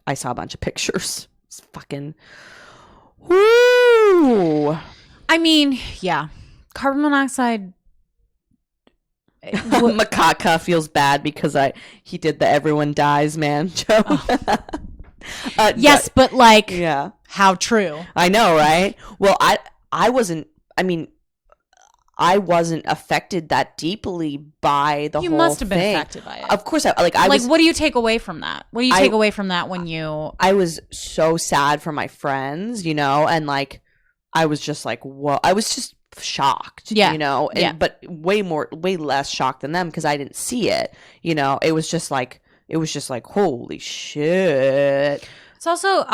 I saw a bunch of pictures. It's fucking woo. I mean, yeah, carbon monoxide. Makaka feels bad because he did the everyone dies man joke. Yes, but like, Yeah. how true? I know, right? Well, I wasn't. I mean, I wasn't affected that deeply by the You whole must have been thing. affected by it. Of course, I was. What do you take away from that? What do you take away from that when you? I was so sad for my friends, you know, and like, I was just like, whoa! I was just shocked, Yeah. you know, Yeah. but way less shocked than them because I didn't see it, you know. It was just like, holy shit. It's also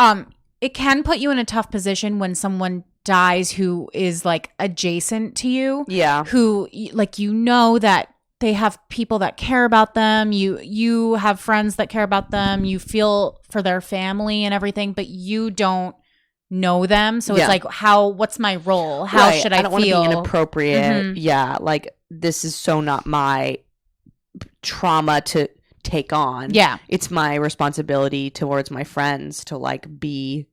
it can put you in a tough position when someone dies who is like adjacent to you. Yeah. Who like, you know, that they have people that care about them. You have friends that care about them. You feel for their family and everything, but you don't know them. So Yeah. it's like, what's my role? How Right. should I don't want to feel? be inappropriate. Mhm. Yeah, like this is so not my trauma to take on. Yeah. It's my responsibility towards my friends to like be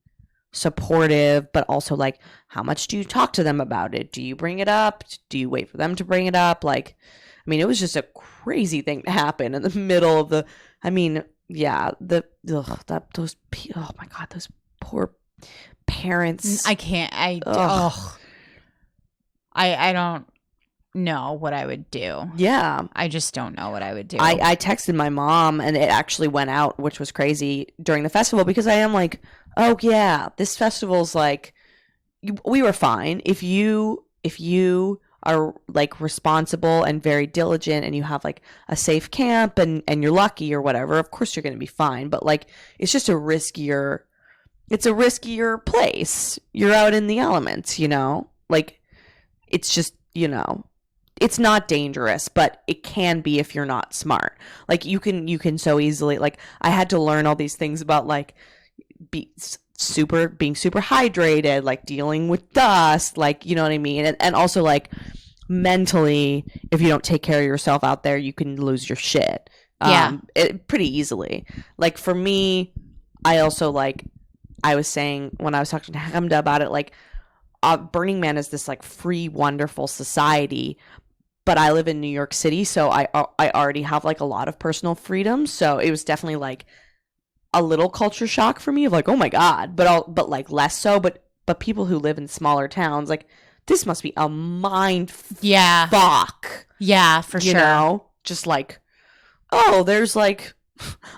supportive, but also like, how much do you talk to them about it? Do you bring it up? Do you wait for them to bring it up? Like, I mean, it was just a crazy thing to happen in the middle of the. I mean, yeah, oh my god, those poor parents. I can't. Ugh. I don't know what I would do. Yeah. I just don't know what I would do. I texted my mom, and it actually went out, which was crazy during the festival, because I am like, oh yeah, this festival's like, we were fine. If you are like responsible and very diligent, and you have like a safe camp, and you're lucky or whatever, of course you're going to be fine. But like, it's just a riskier place. You're out in the elements, you know? Like, it's just, you know, it's not dangerous, but it can be if you're not smart. Like, you can so easily, like, I had to learn all these things about like being super hydrated, like dealing with dust, like, you know what I mean? And also like mentally, if you don't take care of yourself out there, you can lose your shit. Yeah. Pretty easily. Like, for me, I also like, I was saying when I was talking to Hamda about it, like, Burning Man is this like free, wonderful society, but I live in New York City, so I already have like a lot of personal freedom. So it was definitely like a little culture shock for me of like, oh my god, but like less so. But people who live in smaller towns, like, this must be a mind Yeah. fuck. Yeah, for You sure. know, just like, oh, there's like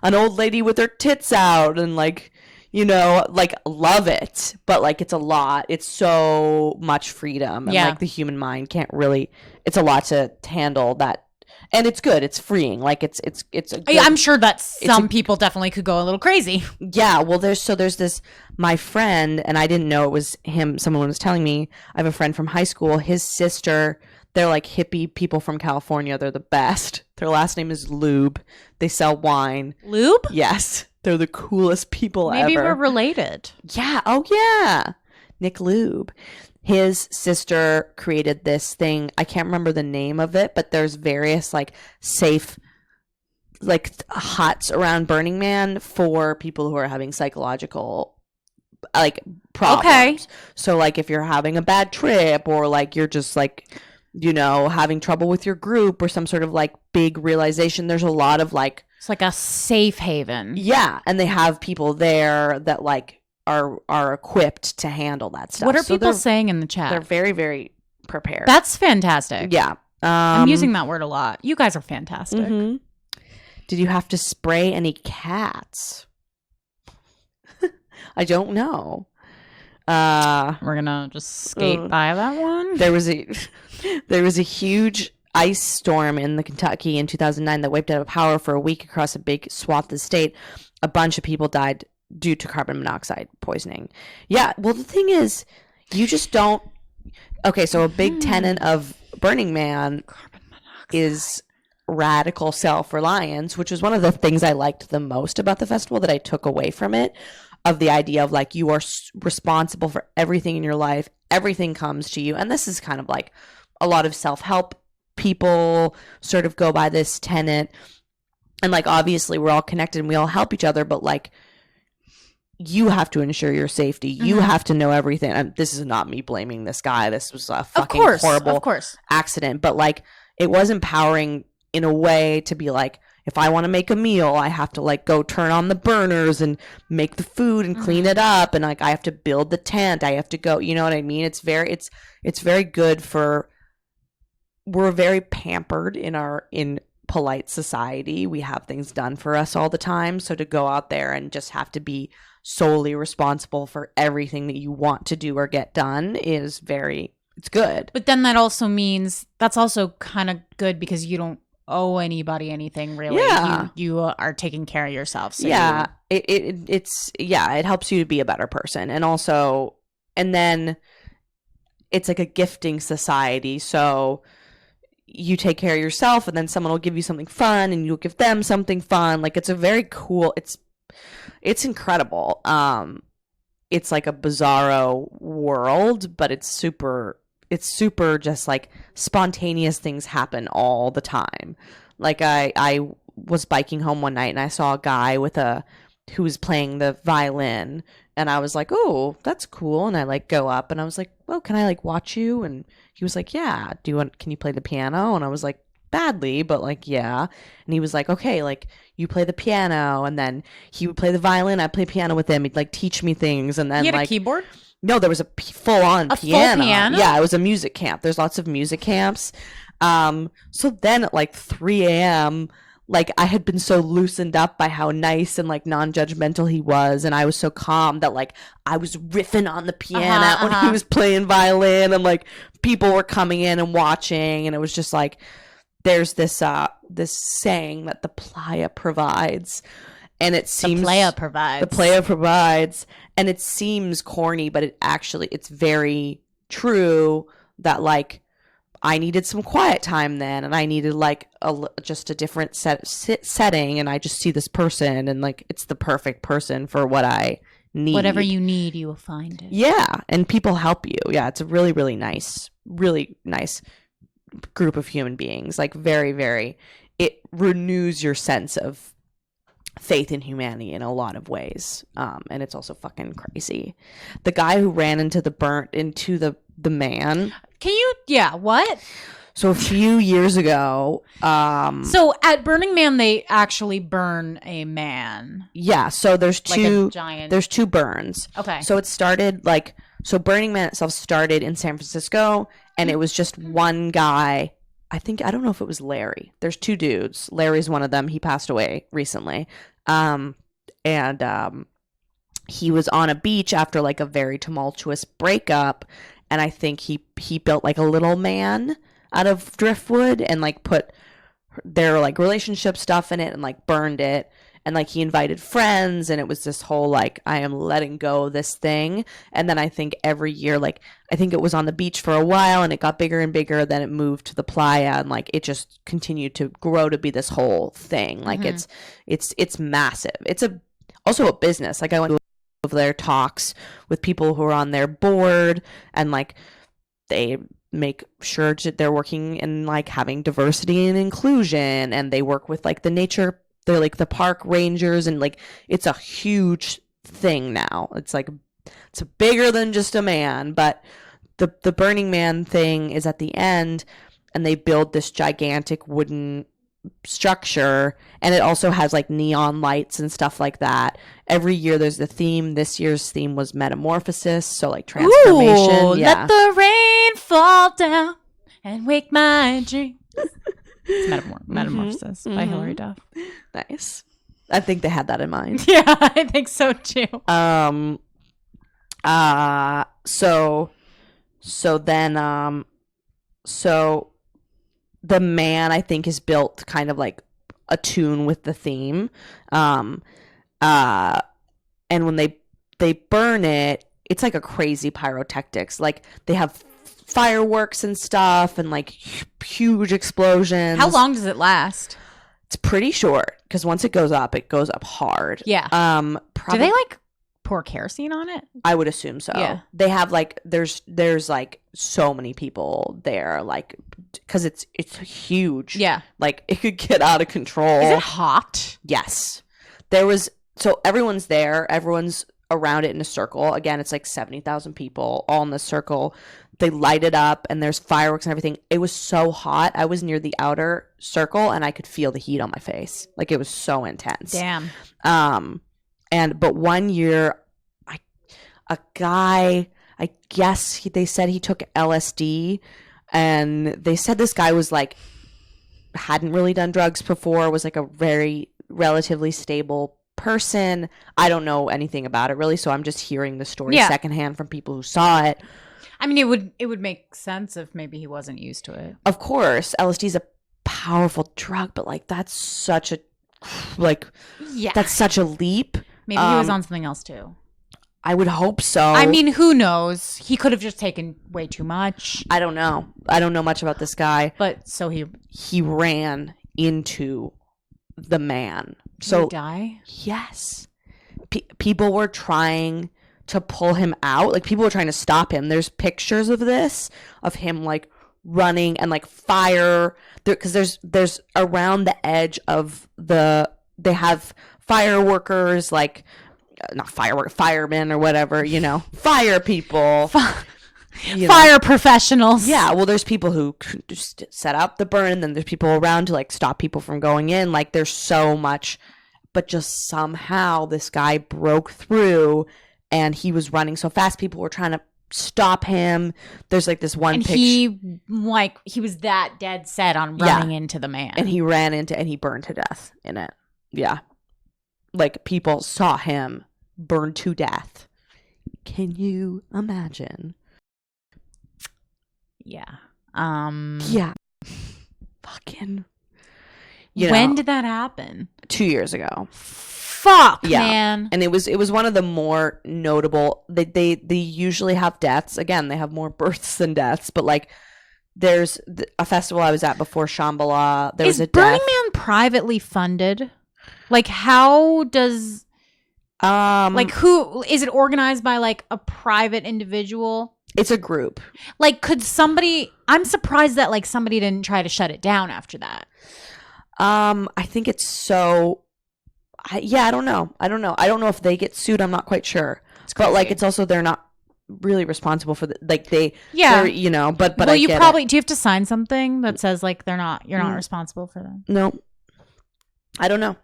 an old lady with her tits out, and like, you know, like love it, but like it's a lot. It's so much freedom, and Yeah. like the human mind can't really. It's a lot to handle that, and it's good. It's freeing. Like it's a good, I'm sure that some a- people definitely could go a little crazy. yeah. Well, there's this my friend, and I didn't know it was him. Someone was telling me. I have a friend from high school. His sister. They're like hippie people from California. They're the best. Their last name is Lube. They sell wine. Lube? Yes, they're the coolest people Maybe ever. we're related. Yeah. Oh, yeah. Nick Lube. His sister created this thing. I can't remember the name of it, but there's various like safe like huts around Burning Man for people who are having psychological like problems. Okay. So like if you're having a bad trip or like you're just like, you know, having trouble with your group or some sort of like big realization, there's a lot of like, It's like a safe haven. yeah, and they have people there that like are equipped to handle that stuff. What are So people saying in the chat? they're very, very prepared. That's fantastic. yeah. I'm using that word a lot. You guys are fantastic. Mhm. Did you have to spray any cats? I don't know. We're gonna just skate by that one. There was a huge ice storm in the Kentucky in 2009 that wiped out power for a week across a big swath of the state. A bunch of people died due to carbon monoxide poisoning. Yeah, well the thing is, you just don't. Okay, so a big tenet of Burning Man is radical self-reliance, which was one of the things I liked the most about the festival that I took away from it, of the idea of like you are responsible for everything in your life, everything comes to you. And this is kind of like a lot of self-help people sort of go by this tenet, and like obviously we're all connected and we all help each other, but like you have to ensure your safety. You have to know everything. And this is not me blaming this guy. This was a fucking horrible of course. accident, but like it was empowering in a way to be like, if I want to make a meal, I have to like go turn on the burners and make the food and clean it up, and like I have to build the tent. I have to go, you know what I mean? It's very good for, we're very pampered in polite society. We have things done for us all the time, so to go out there and just have to be solely responsible for everything that you want to do or get done is it's good. But then that also means that's also kind of good because you don't owe anybody anything really. Yeah. You are taking care of yourself. So yeah, it helps you to be a better person, and then it's like a gifting society. So you take care of yourself, and then someone will give you something fun, and you'll give them something fun. Like it's a very cool. It's incredible. It's like a bizarro world, but it's super just like spontaneous things happen all the time. Like I was biking home one night and I saw a guy who was playing the violin, and I was like, oh, that's cool. And I like go up and I was like, well, can I like watch you? And he was like, yeah, can you play the piano? And I was like, badly, but like, yeah. And he was like, okay, like you play the piano, and then he would play the violin, I play piano with him, he'd like teach me things. And then he had like a keyboard? no, there was a full-on A full piano. piano? Yeah, it was a music camp. There's lots of music camps. So then at like 3 a.m., like I had been so loosened up by how nice and like non-judgmental he was, and I was so calm that like I was riffing on the piano when he was playing violin, and like people were coming in and watching, and it was just like there's this saying that the playa provides, and it seems The playa provides. And it seems corny, but it's very true that like I needed some quiet time then, and I needed like just a different setting, and I just see this person, and like it's the perfect person for what I need. Whatever you need, you will find it. Yeah, and people help you. Yeah, it's a really nice group of human beings. Like very, very, it renews your sense of faith in humanity in a lot of ways, and it's also fucking crazy. The guy who ran into the man. What? So a few years ago, So at Burning Man, they actually burn a man. yeah. So there's Like a two. giant. There's two burns. Okay. So it started like Burning Man itself started in San Francisco, and it was just one guy. I don't know if it was Larry. There's two dudes. Larry's one of them. He passed away recently. he was on a beach after like a very tumultuous breakup, and I think he built like a little man out of driftwood and like put their like relationship stuff in it and like burned it, and like he invited friends, and it was this whole like I am letting go of this thing. And then I think every year, like I think it was on the beach for a while and it got bigger and bigger, then it moved to the playa, and like it just continued to grow to be this whole thing. Like it's massive. It's also a business. Like I went to their talks with people who are on their board, and like they make sure they're working in like having diversity and inclusion, and they work with like the nature, they're like the park rangers, and like it's a huge thing now. It's like it's bigger than just a man. But the Burning Man thing is at the end, and they build this gigantic wooden structure, and it also has like neon lights and stuff like that. Every year there's the theme. This year's theme was metamorphosis, so like transformation. Ooh, let the rain fall down and wake my dreams. It's Metamorphosis by Hilary Duff. Nice. I think they had that in mind. Yeah, I think so too. So the man, I think, is built kind of like a tune with the theme. And when they burn it, it's like a crazy pyrotechnics. Like they have fireworks and stuff, and like huge explosions. How long does it last? It's pretty short, because once it goes up hard. Yeah. Do they like pour kerosene on it? I would assume so. Yeah. They have like there's like so many people there, like because it's huge. Yeah. Like it could get out of control. Is it hot? Yes. So everyone's there. Everyone's around it in a circle. Again, it's like 70,000 people all in the circle. They light it up, and there's fireworks and everything. It was so hot. I was near the outer circle, and I could feel the heat on my face. Like it was so intense. Damn. But one year, a guy, I guess they said he took LSD, and they said this guy was like hadn't really done drugs before, was like a very relatively stable person. I don't know anything about it really, so I'm just hearing the story secondhand from people who saw it. I mean, it would make sense if maybe he wasn't used to it. Of course, LSD is a powerful drug, but like that's such a that's such a leap. Maybe he was on something else too. I would hope so. I mean, who knows? He could have just taken way too much. I don't know. I don't know much about this guy. But so he ran into the man. Did he die? Yes. People were trying to pull him out. Like people were trying to stop him. There's pictures of this, of him like running and like fire, because there's around the edge of they have fireworkers, like not firemen or whatever, fire people. Fire professionals. Yeah, well, there's people who just set up the burn, and then there's people around to like stop people from going in. Like there's so much, but just somehow this guy broke through, and he was running so fast. People were trying to stop him. There's like this one picture. He was that dead set on running into the man, and he ran into, and he burned to death in it. Yeah, like people saw him burn to death. Can you imagine? Yeah. Yeah. Fucking. When did that happen? 2 years ago. Fuck, man. And it was one of the more notable. They usually have deaths. Again, they have more births than deaths. But like, there's a festival I was at before Shambhala. There was a Burning death. Man privately funded? Like, how does like who is it organized by? Like a private individual? It's a group. Like, could somebody? I'm surprised that like somebody didn't try to shut it down after that. I think it's so. I don't know. I don't know if they get sued. I'm not quite sure. But like, it's also they're not really responsible for like they. Yeah. But well, I you get probably it. do. You have to sign something that says like you're not responsible for them. No. I don't know.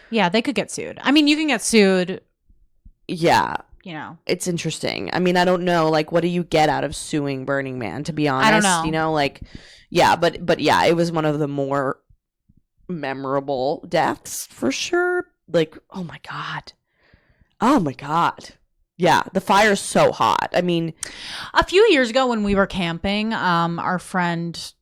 Yeah, they could get sued. I mean, you can get sued. Yeah. It's interesting. I mean, I don't know. Like, what do you get out of suing Burning Man? To be honest, I don't know. Like, yeah, but yeah, it was one of the more memorable deaths for sure. Like, oh my god. Oh my God. Yeah, the fire's so hot. I mean, A few years ago when we were camping, our friend,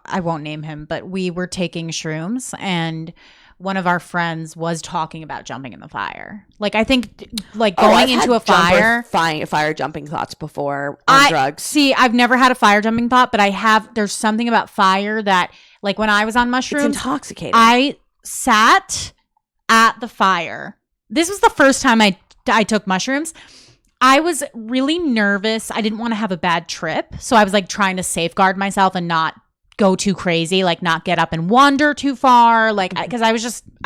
I won't name him, but we were taking shrooms and one of our friends was talking about jumping in the fire. Like, I think like going I've into had a fire. fire jumping thoughts before on drugs. See, I've never had a fire jumping thought, but there's something about fire that, like, when I was on mushrooms, It's intoxicating. I sat at the fire. This was the first time I took mushrooms. I was really nervous. I didn't want to have a bad trip. So I was like trying to safeguard myself and not go too crazy, like not get up and wander too far. Like, because I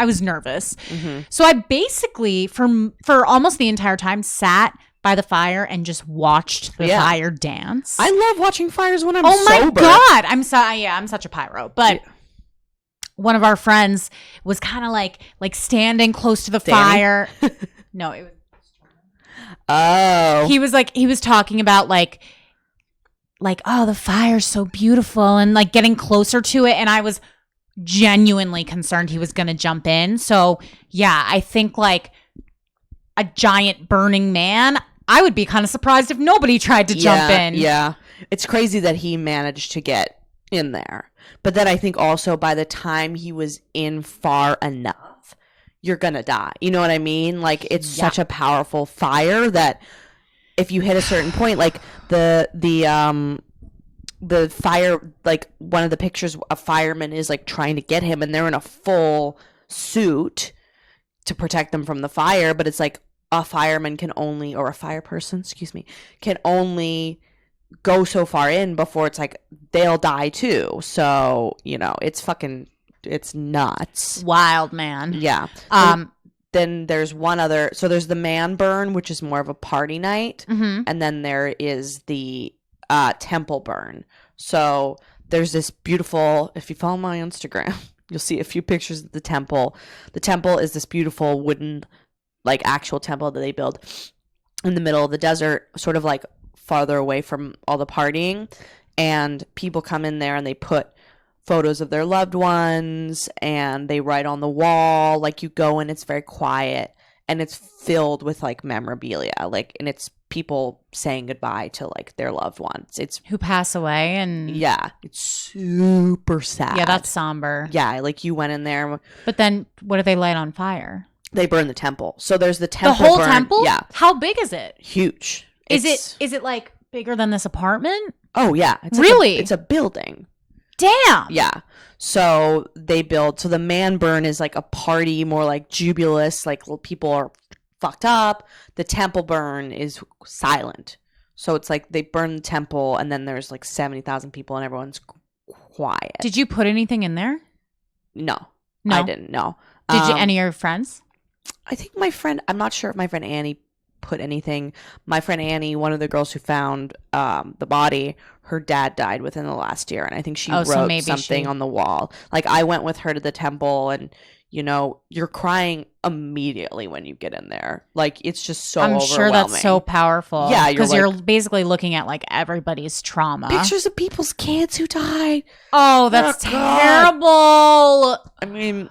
was nervous. Mhm. So I basically, for almost the entire time, sat by the fire and just watched the Yeah. fire dance. I love watching fires when I'm oh my sober. God. I'm such a pyro. But one of our friends was kind of like standing close to the Danny? fire. No, it was. Oh. He was talking about like oh, the fire's so beautiful and like getting closer to it, and I was genuinely concerned he was going to jump in. So yeah, I think like a giant burning man, I would be kind of surprised if nobody tried to jump in. Yeah. It's crazy that he managed to get in there. But then I think also by the time he was in far enough, you're going to die. You know what I mean? Like, it's such a powerful fire that if you hit a certain point, like the fire, like one of the pictures, a fireman is like trying to get him and they're in a full suit to protect them from the fire. But it's like a fireman can only, or a fire person, excuse me, can only go so far in before it's like they'll die too. So, you know, it's nuts. Wild, man. Yeah. Then there's one other, so there's the man burn, which is more of a party night. Mhm. And then there is the temple burn. So there's this beautiful, if you follow my Instagram, you'll see a few pictures of the temple. The temple is this beautiful wooden, like actual temple that they build in the middle of the desert, sort of like farther away from all the partying. And people come in there and they put photos of their loved ones and they write on the wall. Like, you go in, it's very quiet and it's filled with like memorabilia, like, and it's people saying goodbye to like their loved ones. It's Who pass away and it's super sad. yeah, that's somber. Yeah, like you went in there, But then what do they light on fire? they burn the temple. So there's the temple. The whole burn. temple? Yeah, How big is it? huge. Is It's- it like bigger than this apartment? Oh yeah, it's Really? it's a building. Damn. Yeah. So they build. So the man burn is like a party, more like jubilous, like people are fucked up. The temple burn is silent. So it's like they burn the temple, and then there's like 70,000 people, and everyone's quiet. Did you put anything in there? No, No. I didn't. No. Did you any of your friends? I think my friend. I'm not sure if my friend Annie put anything. My friend Annie, one of the girls who found the body, her dad died within the last year, and I think she Oh, so wrote maybe something she- on the wall. Like, I went with her to the temple, and you know, you're crying immediately when you get in there. Like, it's just so I'm sure that's so overwhelming. powerful. Yeah, you're because you're like- basically looking at like everybody's trauma. Pictures of people's kids who died. Oh, that's Oh, God. terrible. I mean,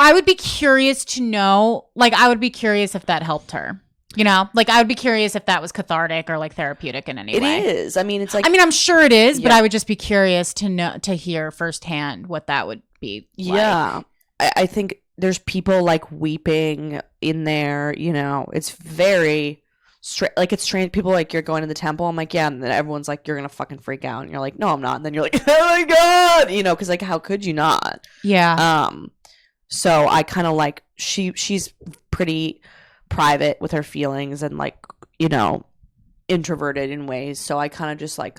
I would be curious to know. Like, I would be curious if that helped her. You know, like I would be curious if that was cathartic or like therapeutic in any it way. is. I mean, it's like, I mean, I'm sure it is, but Yeah. I would just be curious to hear firsthand what that would be. Like. yeah. I think there's people like weeping in there. You know, it's very like, it's strange. People like, you're going to the temple. I'm like, yeah, and then everyone's like, you're gonna fucking freak out, and you're like, no, I'm not. And then you're like, oh my God, you know, because like, how could you not? Yeah. So I kind of like, she's pretty private with her feelings and like, you know, introverted in ways. So I kind of just like,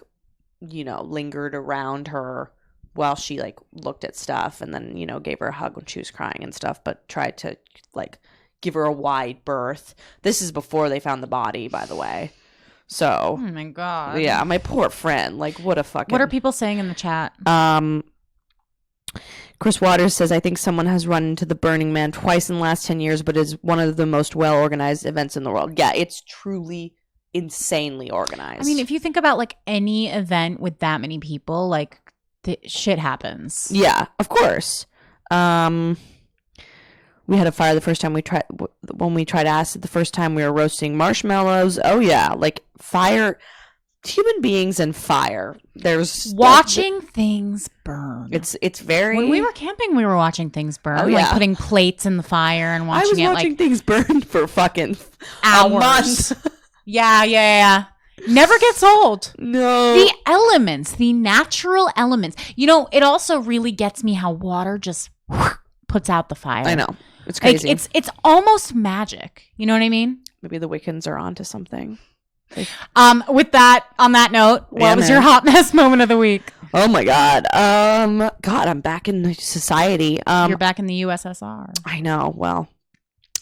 you know, lingered around her while she like looked at stuff, and then, you know, gave her a hug when she was crying and stuff, but tried to like give her a wide berth. This is before they found the body, by the way. So Oh my God. yeah, my poor friend. Like, what a fucking. What are people saying in the chat? Chris Waters says, I think someone has run into the Burning Man twice in the last 10 years, but is one of the most well-organized events in the world. Yeah, it's truly insanely organized. I mean, if you think about like any event with that many people, like shit happens. yeah, of course. We had a fire the first time when we tried acid. The first time we were roasting marshmallows. Oh yeah, like fire, human beings and fire. There's Watching things burn. It's very. When we were camping, we were watching things burn. Oh, Like yeah. putting plates in the fire and I was watching it watching like things burn for fucking hours. a month. Yeah. Never gets old. No. The elements, the natural elements. You know, it also really gets me how water just puts out the fire. I know. It's Like crazy. it's almost magic. You know what I mean? Maybe the Wiccans are onto something. With that, on that note, what Yeah, was man. your hot mess moment of the week? Oh my god. God, I'm back in society. You're back in the USSR. I know. Well,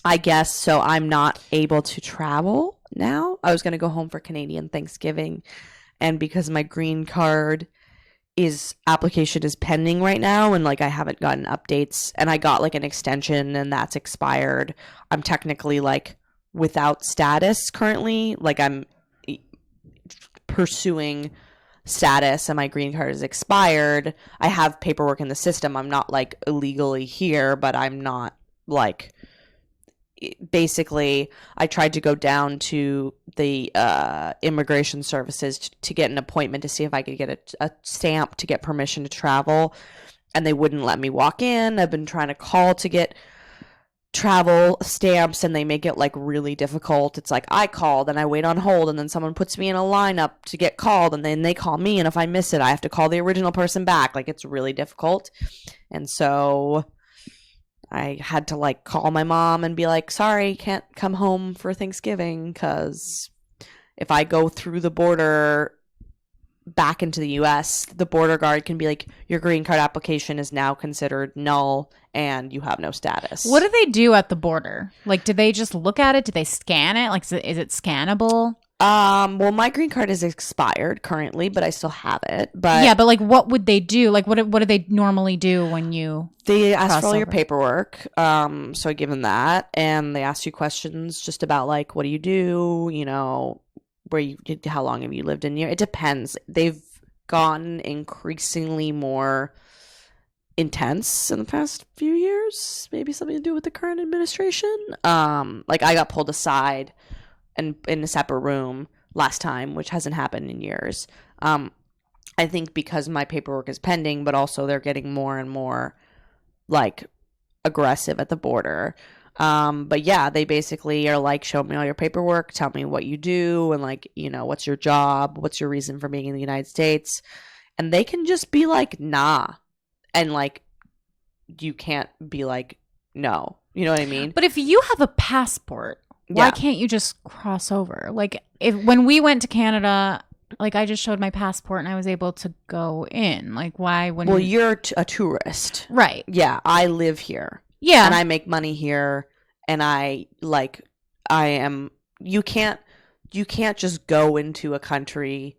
I guess so. I'm not able to travel now. I was going to go home for Canadian Thanksgiving, and because my green card application is pending right now, and like I haven't gotten updates, and I got like an extension and that's expired. I'm technically like without status currently. Like I'm pursuing status and my green card is expired. I have paperwork in the system. I'm not like illegally here, but I'm not like, basically I tried to go down to the immigration services to get an appointment to see if I could get a stamp to get permission to travel, and they wouldn't let me walk in. I've been trying to call to get travel stamps, and they make it like really difficult. It's like I call, then I wait on hold, and then someone puts me in a lineup to get called, and then they call me, and if I miss it I have to call the original person back. Like it's really difficult. And so I had to like call my mom and be like, sorry, can't come home for Thanksgiving, because if I go through the border back into the US, the border guard can be like, your green card application is now considered null and you have no status. What do they do at the border? Like, do they just look at it? Do they scan it? Like, is it scannable? Well, my green card is expired currently, but I still have it. But Yeah, but like, what would they do? Like, what do they normally do when you? they ask for all your crossover? paperwork. So I give them that, and they ask you questions just about like, what do you do? You know, how long have you lived in here? It depends. They've gotten increasingly more intense in the past few years. Maybe something to do with the current administration. Like I got pulled aside and in a separate room last time, which hasn't happened in years. I think because my paperwork is pending, but also they're getting more and more like aggressive at the border. But yeah, they basically are like, show me all your paperwork, tell me what you do, and like, you know, what's your job, what's your reason for being in the United States. And they can just be like, nah. And like, you can't be like, no. You know what I mean? But if you have a passport, why Yeah. can't you just cross over? Like, when we went to Canada, like I just showed my passport and I was able to go in. Like, why wouldn't? Well, you're a tourist. right? Yeah, I live here. Yeah, And I make money here, and you can't just go into a country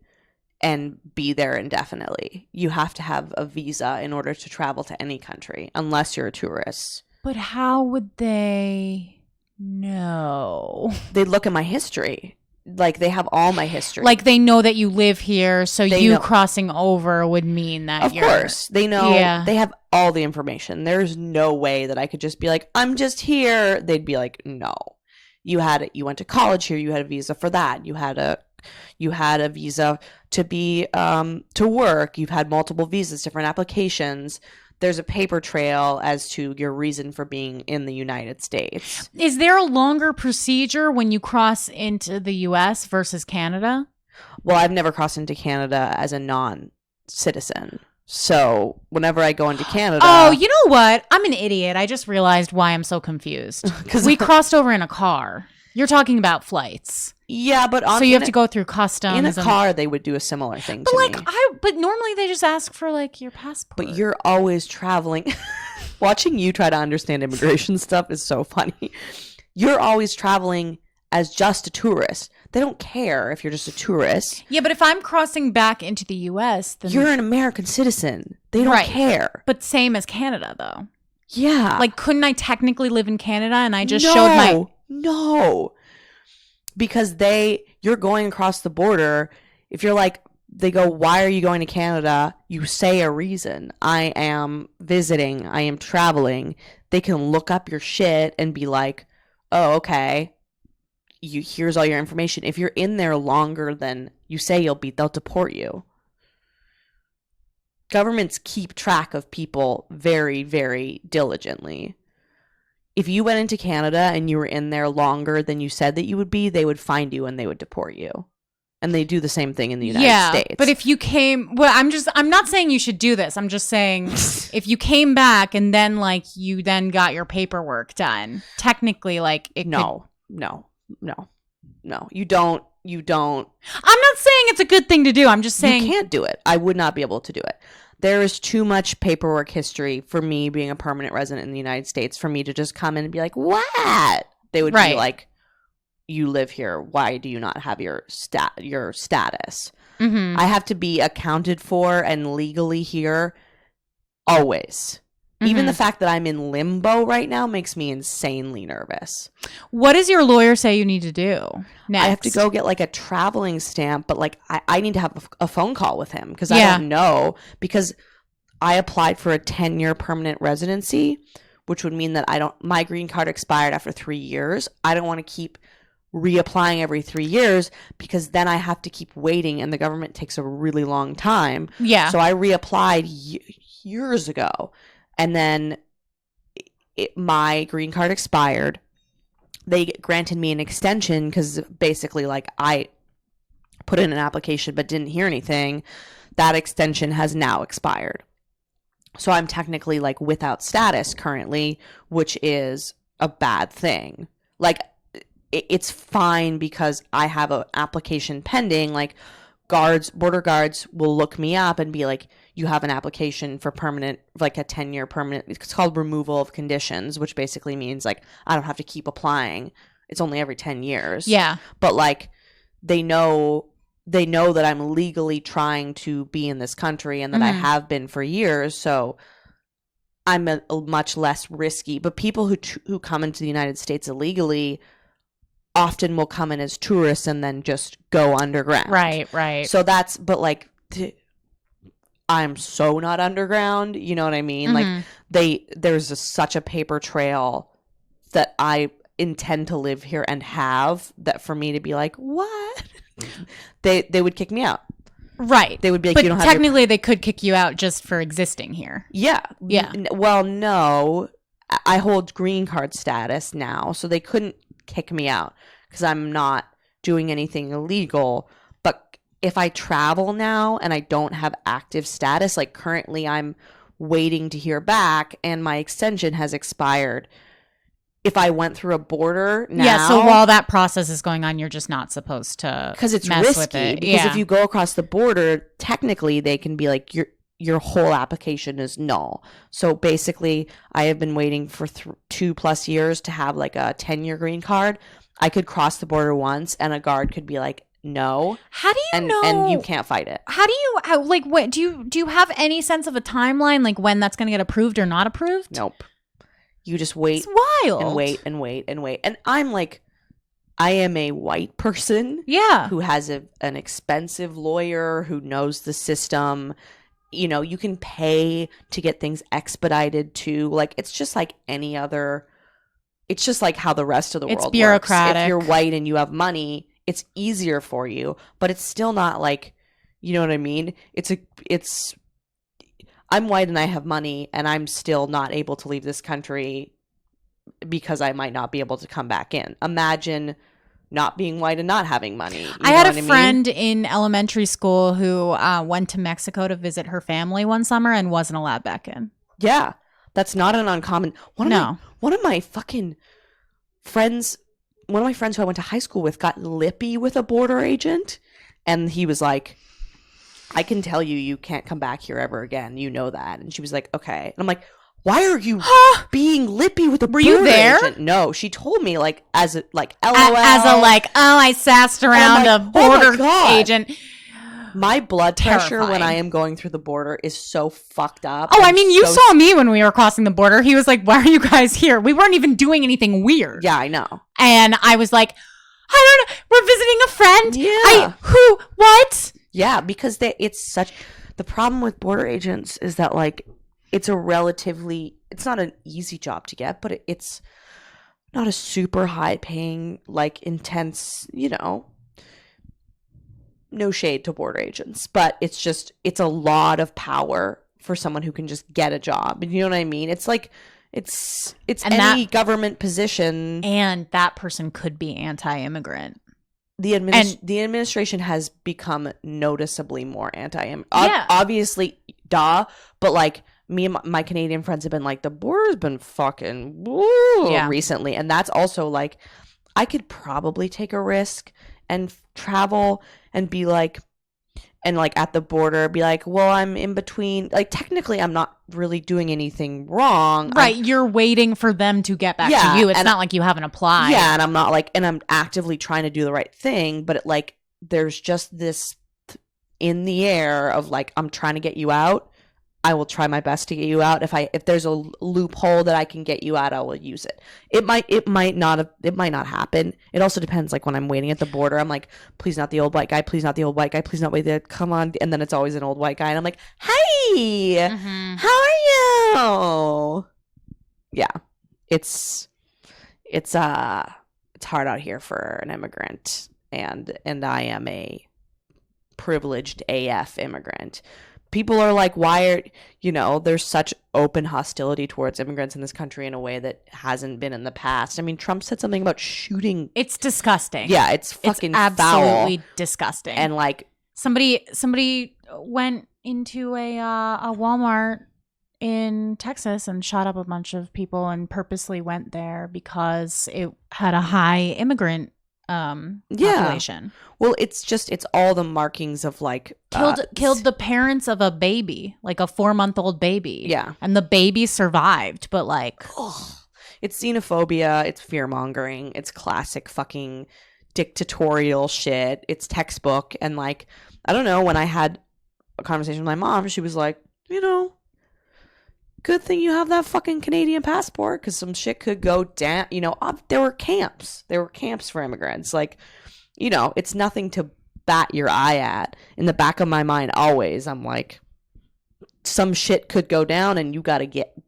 and be there indefinitely. You have to have a visa in order to travel to any country, unless you're a tourist. but how would they know? They look at my history. Like, they have all my history. Like, they know that you live here, so They you know. crossing over would mean that of you're. course, they know. Yeah. They have all the information. There's no way that I could just be like, I'm just here. They'd be like, no. You went to college here. You had a visa for that. You had a visa to be to work. You've had multiple visas, different applications. There's a paper trail as to your reason for being in the United States. Is there a longer procedure when you cross into the U.S. versus Canada? Well, I've never crossed into Canada as a non-citizen. So whenever I go into Canada, Oh, you know what? I'm an idiot. I just realized why I'm so confused. 'Cause- We crossed over in a car. You're talking about flights. yeah, but So you have to go through customs. in a and- car. They would do a similar thing But to like me. but normally they just ask for like your passport. But you're always traveling. Watching you try to understand immigration stuff is so funny. You're always traveling as just a tourist. They don't care if you're just a tourist. Yeah, but if I'm crossing back into the US, then You're an American citizen. They don't Right. care. but same as Canada though. Yeah. Like couldn't I technically live in Canada and I just showed my No. Because you're going across the border. If you're like they go, why are you going to Canada? You say a reason. I am visiting. I am traveling. They can look up your shit and be like, oh, okay. Here's all your information. If you're in there longer than you say you'll be, they'll deport you. Governments keep track of people very, very diligently. If you went into Canada and you were in there longer than you said that you would be, they would find you and they would deport you. And they do the same thing in the United States. But if you came, well, I'm not saying you should do this. I'm just saying if you came back and then like you then got your paperwork done, technically like it No. You don't. I'm not saying it's a good thing to do. I'm just saying you can't do it. I would not be able to do it. There is too much paperwork history for me being a permanent resident in the United States for me to just come in and be like, what? They would be like, you live here. Why do you not have your status? Mm-hmm. I have to be accounted for and legally here always. Mm-hmm. Even the fact that I'm in limbo right now makes me insanely nervous. What does your lawyer say you need to do next? I have to go get like a traveling stamp, but like I need to have a phone call with him because I don't know, because I applied for a 10-year permanent residency, which would mean that my green card expired after 3 years. I don't want to keep reapplying every 3 years because then I have to keep waiting and the government takes a really long time. Yeah. So I reapplied years ago, and then my green card expired. They granted me an extension because basically like I put in an application but didn't hear anything. That extension has now expired. So I'm technically like without status currently, which is a bad thing. Like it's fine because I have an application pending. Like border guards will look me up and be like, you have an application for permanent, like a 10-year permanent. It's called removal of conditions, which basically means like I don't have to keep applying. It's only every 10 years. Yeah. But like they know that I'm legally trying to be in this country and that I have been for years. So I'm a much less risky. But people who come into the United States illegally often will come in as tourists and then just go underground. Right. So I'm so not underground. You know what I mean? Mm-hmm. Like there's such a paper trail that I intend to live here and have, that for me to be like, what? they would kick me out. Right. They would be like, but you don't have technically they could kick you out just for existing here. Yeah. Yeah. Well, no, I hold green card status now, so they couldn't kick me out because I'm not doing anything illegal. But if I travel now and I don't have active status, like currently I'm waiting to hear back and my extension has expired. If I went through a border now, yeah. So while that process is going on, you're just not supposed to because it's mess risky. with it. Because if you go across the border, technically they can be like your whole application is null. So basically, I have been waiting for 2+ years to have like a 10-year green card. I could cross the border once, and a guard could be like, "No." How do you know? And you can't fight it. How do you like? What do you have any sense of a timeline, like when that's going to get approved or not approved? Nope. You just wait. It's wild. And wait and wait and wait. And I'm like, I am a white person. Yeah. Who has an expensive lawyer who knows the system. You know, you can pay to get things expedited too. Like, it's just like any other. It's just like how the rest of the world works. It's bureaucratic. If you're white and you have money, it's easier for you. But it's still not like, you know what I mean? I'm white and I have money and I'm still not able to leave this country because I might not be able to come back in. Imagine not being white and not having money. I had a friend in elementary school who went to Mexico to visit her family one summer and wasn't allowed back in. Yeah. That's not an uncommon. One of my friends who I went to high school with got lippy with a border agent, and he was like, I can tell you can't come back here ever again. You know that. And she was like, okay. And I'm like, why are you being lippy with a border you there? agent? No, she told me like as a like LOL. I sassed around like, a border oh my God. agent. My blood pressure Terrifying. when I am going through the border is so fucked up. Oh, I mean, you saw me when we were crossing the border. He was like, why are you guys here? We weren't even doing anything weird. Yeah, I know. And I was like, I don't know. We're visiting a friend. Yeah. What? Yeah, because the problem with border agents is that like it's not an easy job to get, but it's not a super high paying, like intense, no shade to border agents, but it's a lot of power for someone who can just get a job. You know what I mean? It's like it's And any government position. And that person could be anti-immigrant. The administration has become noticeably more anti-immigrant. Yeah. Obviously, duh, but like me and my Canadian friends have been like, the border's been fucking recently. And that's also like, I could probably take a risk and travel and be like, and like at the border be like, well, I'm in between. Like technically I'm not really doing anything wrong. Right. You're waiting for them to get back to you. It's not like you haven't applied. Yeah. And I'm not like, and I'm actively trying to do the right thing. But there's just this in the air of like, I'm trying to get you out. I will try my best to get you out. If there's a loophole that I can get you out, I will use it. It might not happen. It also depends. Like when I'm waiting at the border, I'm like, please not the old white guy, please not the old white guy, please not wait there. Come on. And then it's always an old white guy. And I'm like, hey, how are you? Yeah. It's hard out here for an immigrant. And I am a privileged AF immigrant. People are like, why are, there's such open hostility towards immigrants in this country in a way that hasn't been in the past. I mean, Trump said something about shooting. It's disgusting. Yeah, it's fucking absolutely foul. Disgusting. And like somebody went into a Walmart in Texas and shot up a bunch of people and purposely went there because it had a high immigrant population. Well, it's all the markings of like killed the parents of a baby, like a 4-month-old baby. Yeah. And the baby survived, but like it's xenophobia, it's fear mongering, it's classic fucking dictatorial shit. It's textbook. And like, I don't know, when I had a conversation with my mom, she was like, good thing you have that fucking Canadian passport because some shit could go down. There were camps. There were camps for immigrants. Like, it's nothing to bat your eye at. In the back of my mind, always, I'm like, some shit could go down and you got to get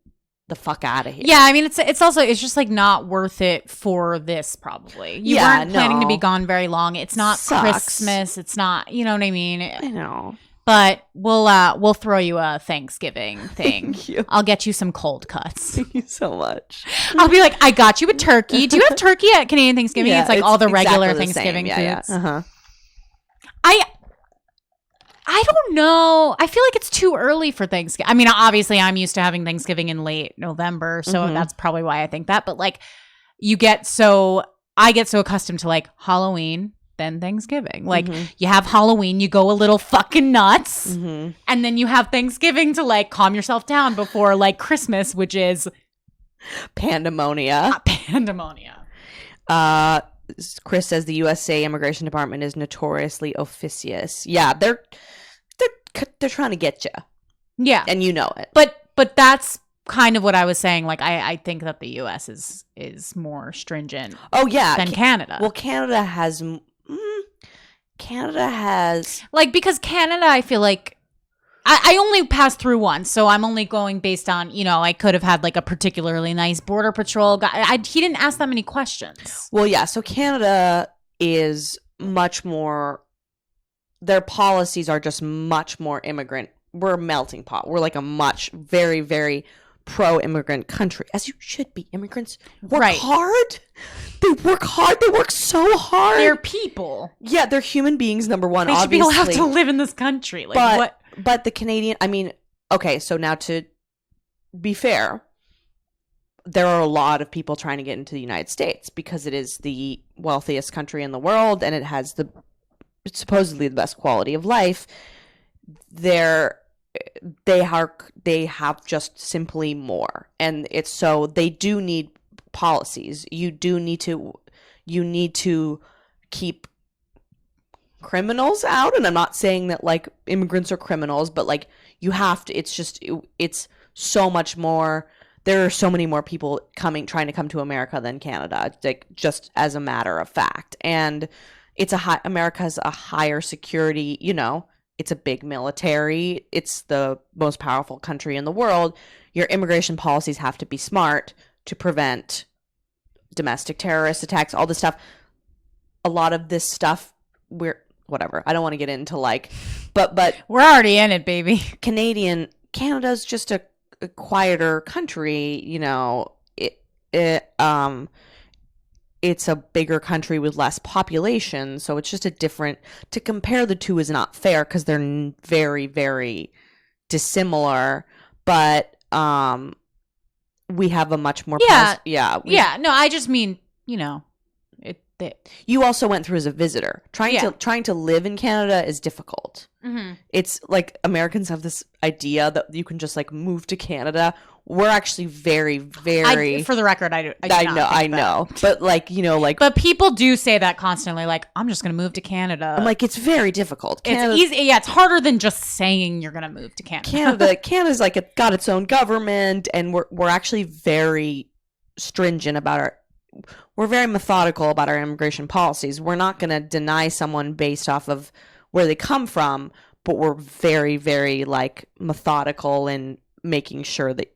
the fuck out of here. Yeah, I mean, it's also, it's just like not worth it for this probably. You weren't planning to be gone very long. It's not Christmas. It's not, you know what I mean? I know. But we'll throw you a Thanksgiving thing. Thank you. I'll get you some cold cuts. Thank you so much. I'll be like, I got you a turkey. Do you have turkey at Canadian Thanksgiving? Yeah, it's like all the regular exactly the Thanksgiving same. foods. Yeah. Uh-huh. I don't know. I feel like it's too early for Thanksgiving. I mean, obviously I'm used to having Thanksgiving in late November, so that's probably why I think that. But like I get so accustomed to like Halloween, then Thanksgiving. Like you have Halloween, you go a little fucking nuts, and then you have Thanksgiving to like calm yourself down before like Christmas, which is pandemonia. Chris says the USA Immigration Department is notoriously officious. Yeah, they're trying to get you. Yeah, and you know it. But that's kind of what I was saying. Like I think that the US is more stringent. Oh yeah, than Canada. Well, Canada has like, because Canada, I feel like I only passed through once, so I'm only going based on, I could have had like a particularly nice border patrol guy. He didn't ask that many questions. Well, yeah, so Canada is much more, their policies are just much more immigrant. We're a melting pot. We're like a very, very pro-immigrant country, as you should be. Immigrants work hard. They work hard. They work so hard. They're people. Yeah, they're human beings, number one. They should be allowed to live in this country. Like, but the Canadian, I mean, okay, so now to be fair, there are a lot of people trying to get into the United States because it is the wealthiest country in the world and it has supposedly the best quality of life. They have just simply more, and it's so they do need policies. You need to keep criminals out, and I'm not saying that like immigrants are criminals, but like you have to. It's so much more. There are so many more people trying to come to America than Canada, like just as a matter of fact, and America has a higher security, it's a big military. It's the most powerful country in the world. Your immigration policies have to be smart to prevent domestic terrorist attacks, all this stuff. A lot of this stuff, whatever. I don't want to get into like, but We're already in it, baby. Canada's just a quieter country, you know. It's a bigger country with less population, so it's just a different. To compare the two is not fair because they're very, very dissimilar. But we have a much more Yeah. No, I just mean, you know, you also went through as a visitor. Trying to live in Canada is difficult. Mm-hmm. It's like Americans have this idea that you can just like move to Canada. We're actually very, very. For the record, I know, but like, you know, like. But people do say that constantly. Like, I'm just going to move to Canada. I'm like, it's very difficult. It's easy. Yeah, it's harder than just saying you're going to move to Canada. Canada's like got its own government, and we're actually very stringent about we're very methodical about our immigration policies. We're not going to deny someone based off of where they come from, but we're very, very like methodical in making sure that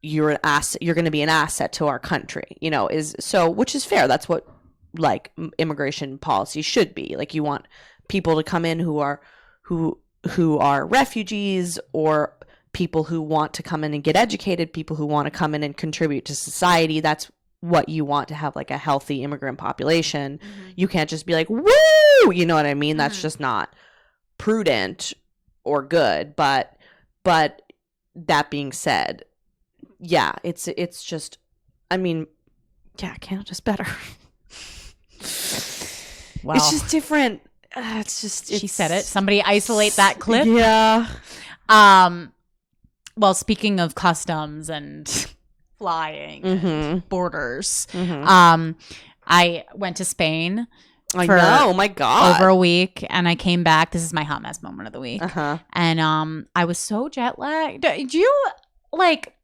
you're an asset. You're going to be an asset to our country, you know, which is fair. That's what like immigration policy should be. Like, you want people to come in who are refugees, or people who want to come in and get educated, people who want to come in and contribute to society. That's what you want to have, like a healthy immigrant population. Mm-hmm. You can't just be like, woo, you know what I mean? That's just not prudent or good. But that being said, yeah, it's just, I mean, yeah, Canada's better. Wow. It's just different. She said it. Somebody isolate that clip. Yeah. Well, speaking of customs and flying and borders, I went to Spain I know, my God, over a week, and I came back. This is my hot mess moment of the week. And I was so jet lagged.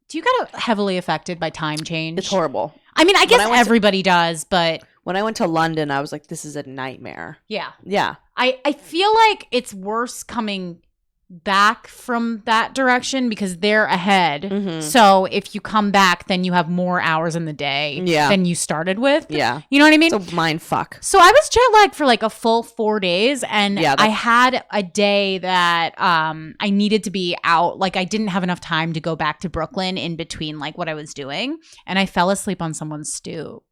Do you get heavily affected by time change? It's horrible. I mean, I guess everybody does, but when I went to London, I was like, this is a nightmare. Yeah. I feel like it's worse coming back from that direction because they're ahead. So if you come back, then you have more hours in the day than you started with. Yeah. You know what I mean? It's a mind fuck. So I was jet lagged for like a full 4 days, and I had a day that I needed to be out. Like, I didn't have enough time to go back to Brooklyn in between like what I was doing, and I fell asleep on someone's stoop.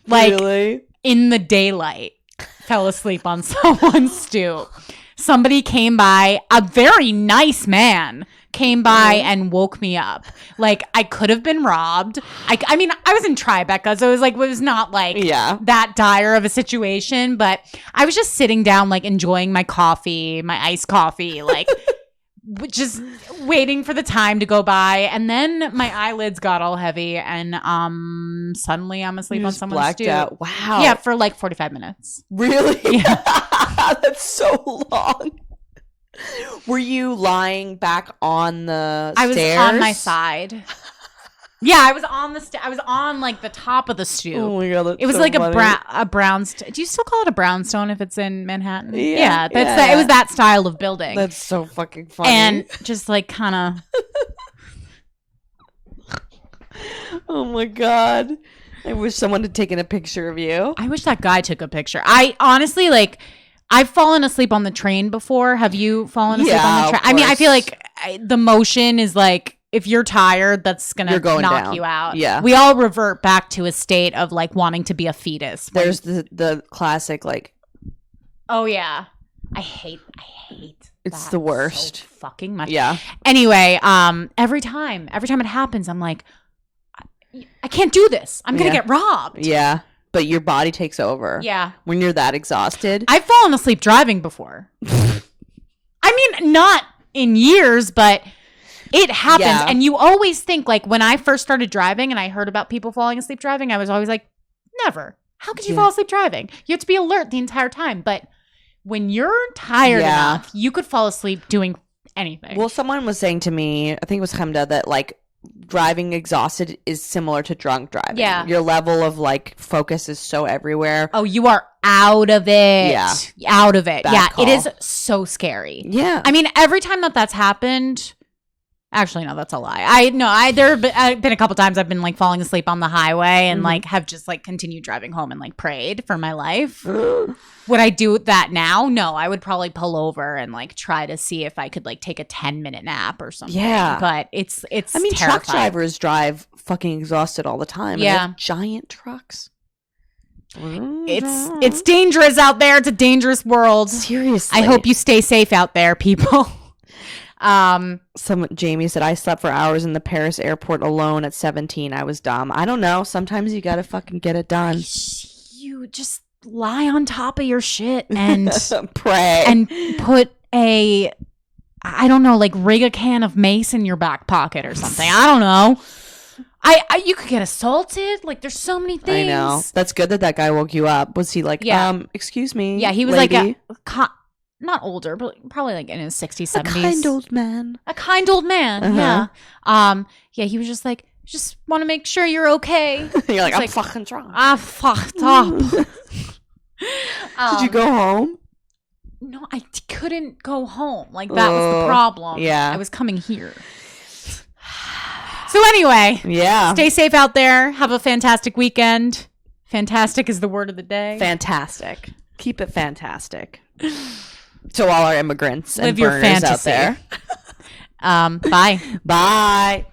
Like, really? In the daylight. Fell asleep on someone's stoop. Somebody came by, a very nice man came by and woke me up. Like, I could have been robbed. I mean, I was in Tribeca, so it was not like that dire of a situation, but I was just sitting down, like, enjoying my coffee, my iced coffee, like, just waiting for the time to go by, and then my eyelids got all heavy, and suddenly I'm asleep on someone's stoop. Out. Wow. Yeah, for like 45 minutes. Really? Yeah. That's so long. Were you lying back on the stairs? I was on my side. Yeah, I was on I was on like the top of the stoop. Oh my God, it was so like funny. a brownstone. Do you still call it a brownstone if it's in Manhattan? Yeah, it was that style of building. That's so fucking funny. And just like kind of. Oh my God, I wish someone had taken a picture of you. I wish that guy took a picture. I honestly like. I've fallen asleep on the train before. Have you fallen asleep on the train? I mean, I feel like the motion is like. If you're tired, that's going to knock you out. Yeah. We all revert back to a state of like wanting to be a fetus. There's the classic like. Oh yeah. I hate it's the worst. So fucking much. Yeah. Anyway, every time it happens, I'm like, I can't do this. I'm going to get robbed. Yeah. But your body takes over. Yeah. When you're that exhausted. I've fallen asleep driving before. I mean, not in years, but it happens. Yeah. And you always think, like, when I first started driving and I heard about people falling asleep driving, I was always like, never. How could you fall asleep driving? You have to be alert the entire time. But when you're tired enough, you could fall asleep doing anything. Well, someone was saying to me, I think it was Hamda, that, like, driving exhausted is similar to drunk driving. Yeah. Your level of like focus is so everywhere. Oh, you are out of it. Yeah. Out of it. Bad yeah. call. It is so scary. Yeah. I mean, every time that's happened, actually, no, that's a lie. There have been a couple times I've been like falling asleep on the highway and like have just like continued driving home and like prayed for my life. Would I do that now? No, I would probably pull over and like try to see if I could like take a 10-minute nap or something. Yeah. But it's I mean, terrifying. truck drivers drive fucking exhausted all the time. and they Yeah. have giant trucks. It's dangerous out there. It's a dangerous world. Seriously. I hope you stay safe out there, people. Jamie said, I slept for hours in the Paris airport alone at 17. I was dumb. I don't know. Sometimes you gotta fucking get it done. You just lie on top of your shit and Pray. and put I don't know, like rig a can of mace in your back pocket or something. I don't know. You could get assaulted. Like there's so many things. I know. That's good that guy woke you up. Was he like, Yeah. Excuse me? Yeah, he was lady? like not older, but probably like in his 60s, 70s. A kind old man. A kind old man. Uh-huh. Yeah. Yeah, he was just like, just want to make sure you're okay. You're like, It's I'm like, fucking drunk. I fucked up. Did you go home? No, I couldn't go home. Like that was the Oh, problem. yeah. I was coming here. So anyway, Yeah. stay safe out there. Have a fantastic weekend. Fantastic is the word of the day. Fantastic. Keep it fantastic. To all our immigrants Live and your burners out fantasy. there. Bye. Bye.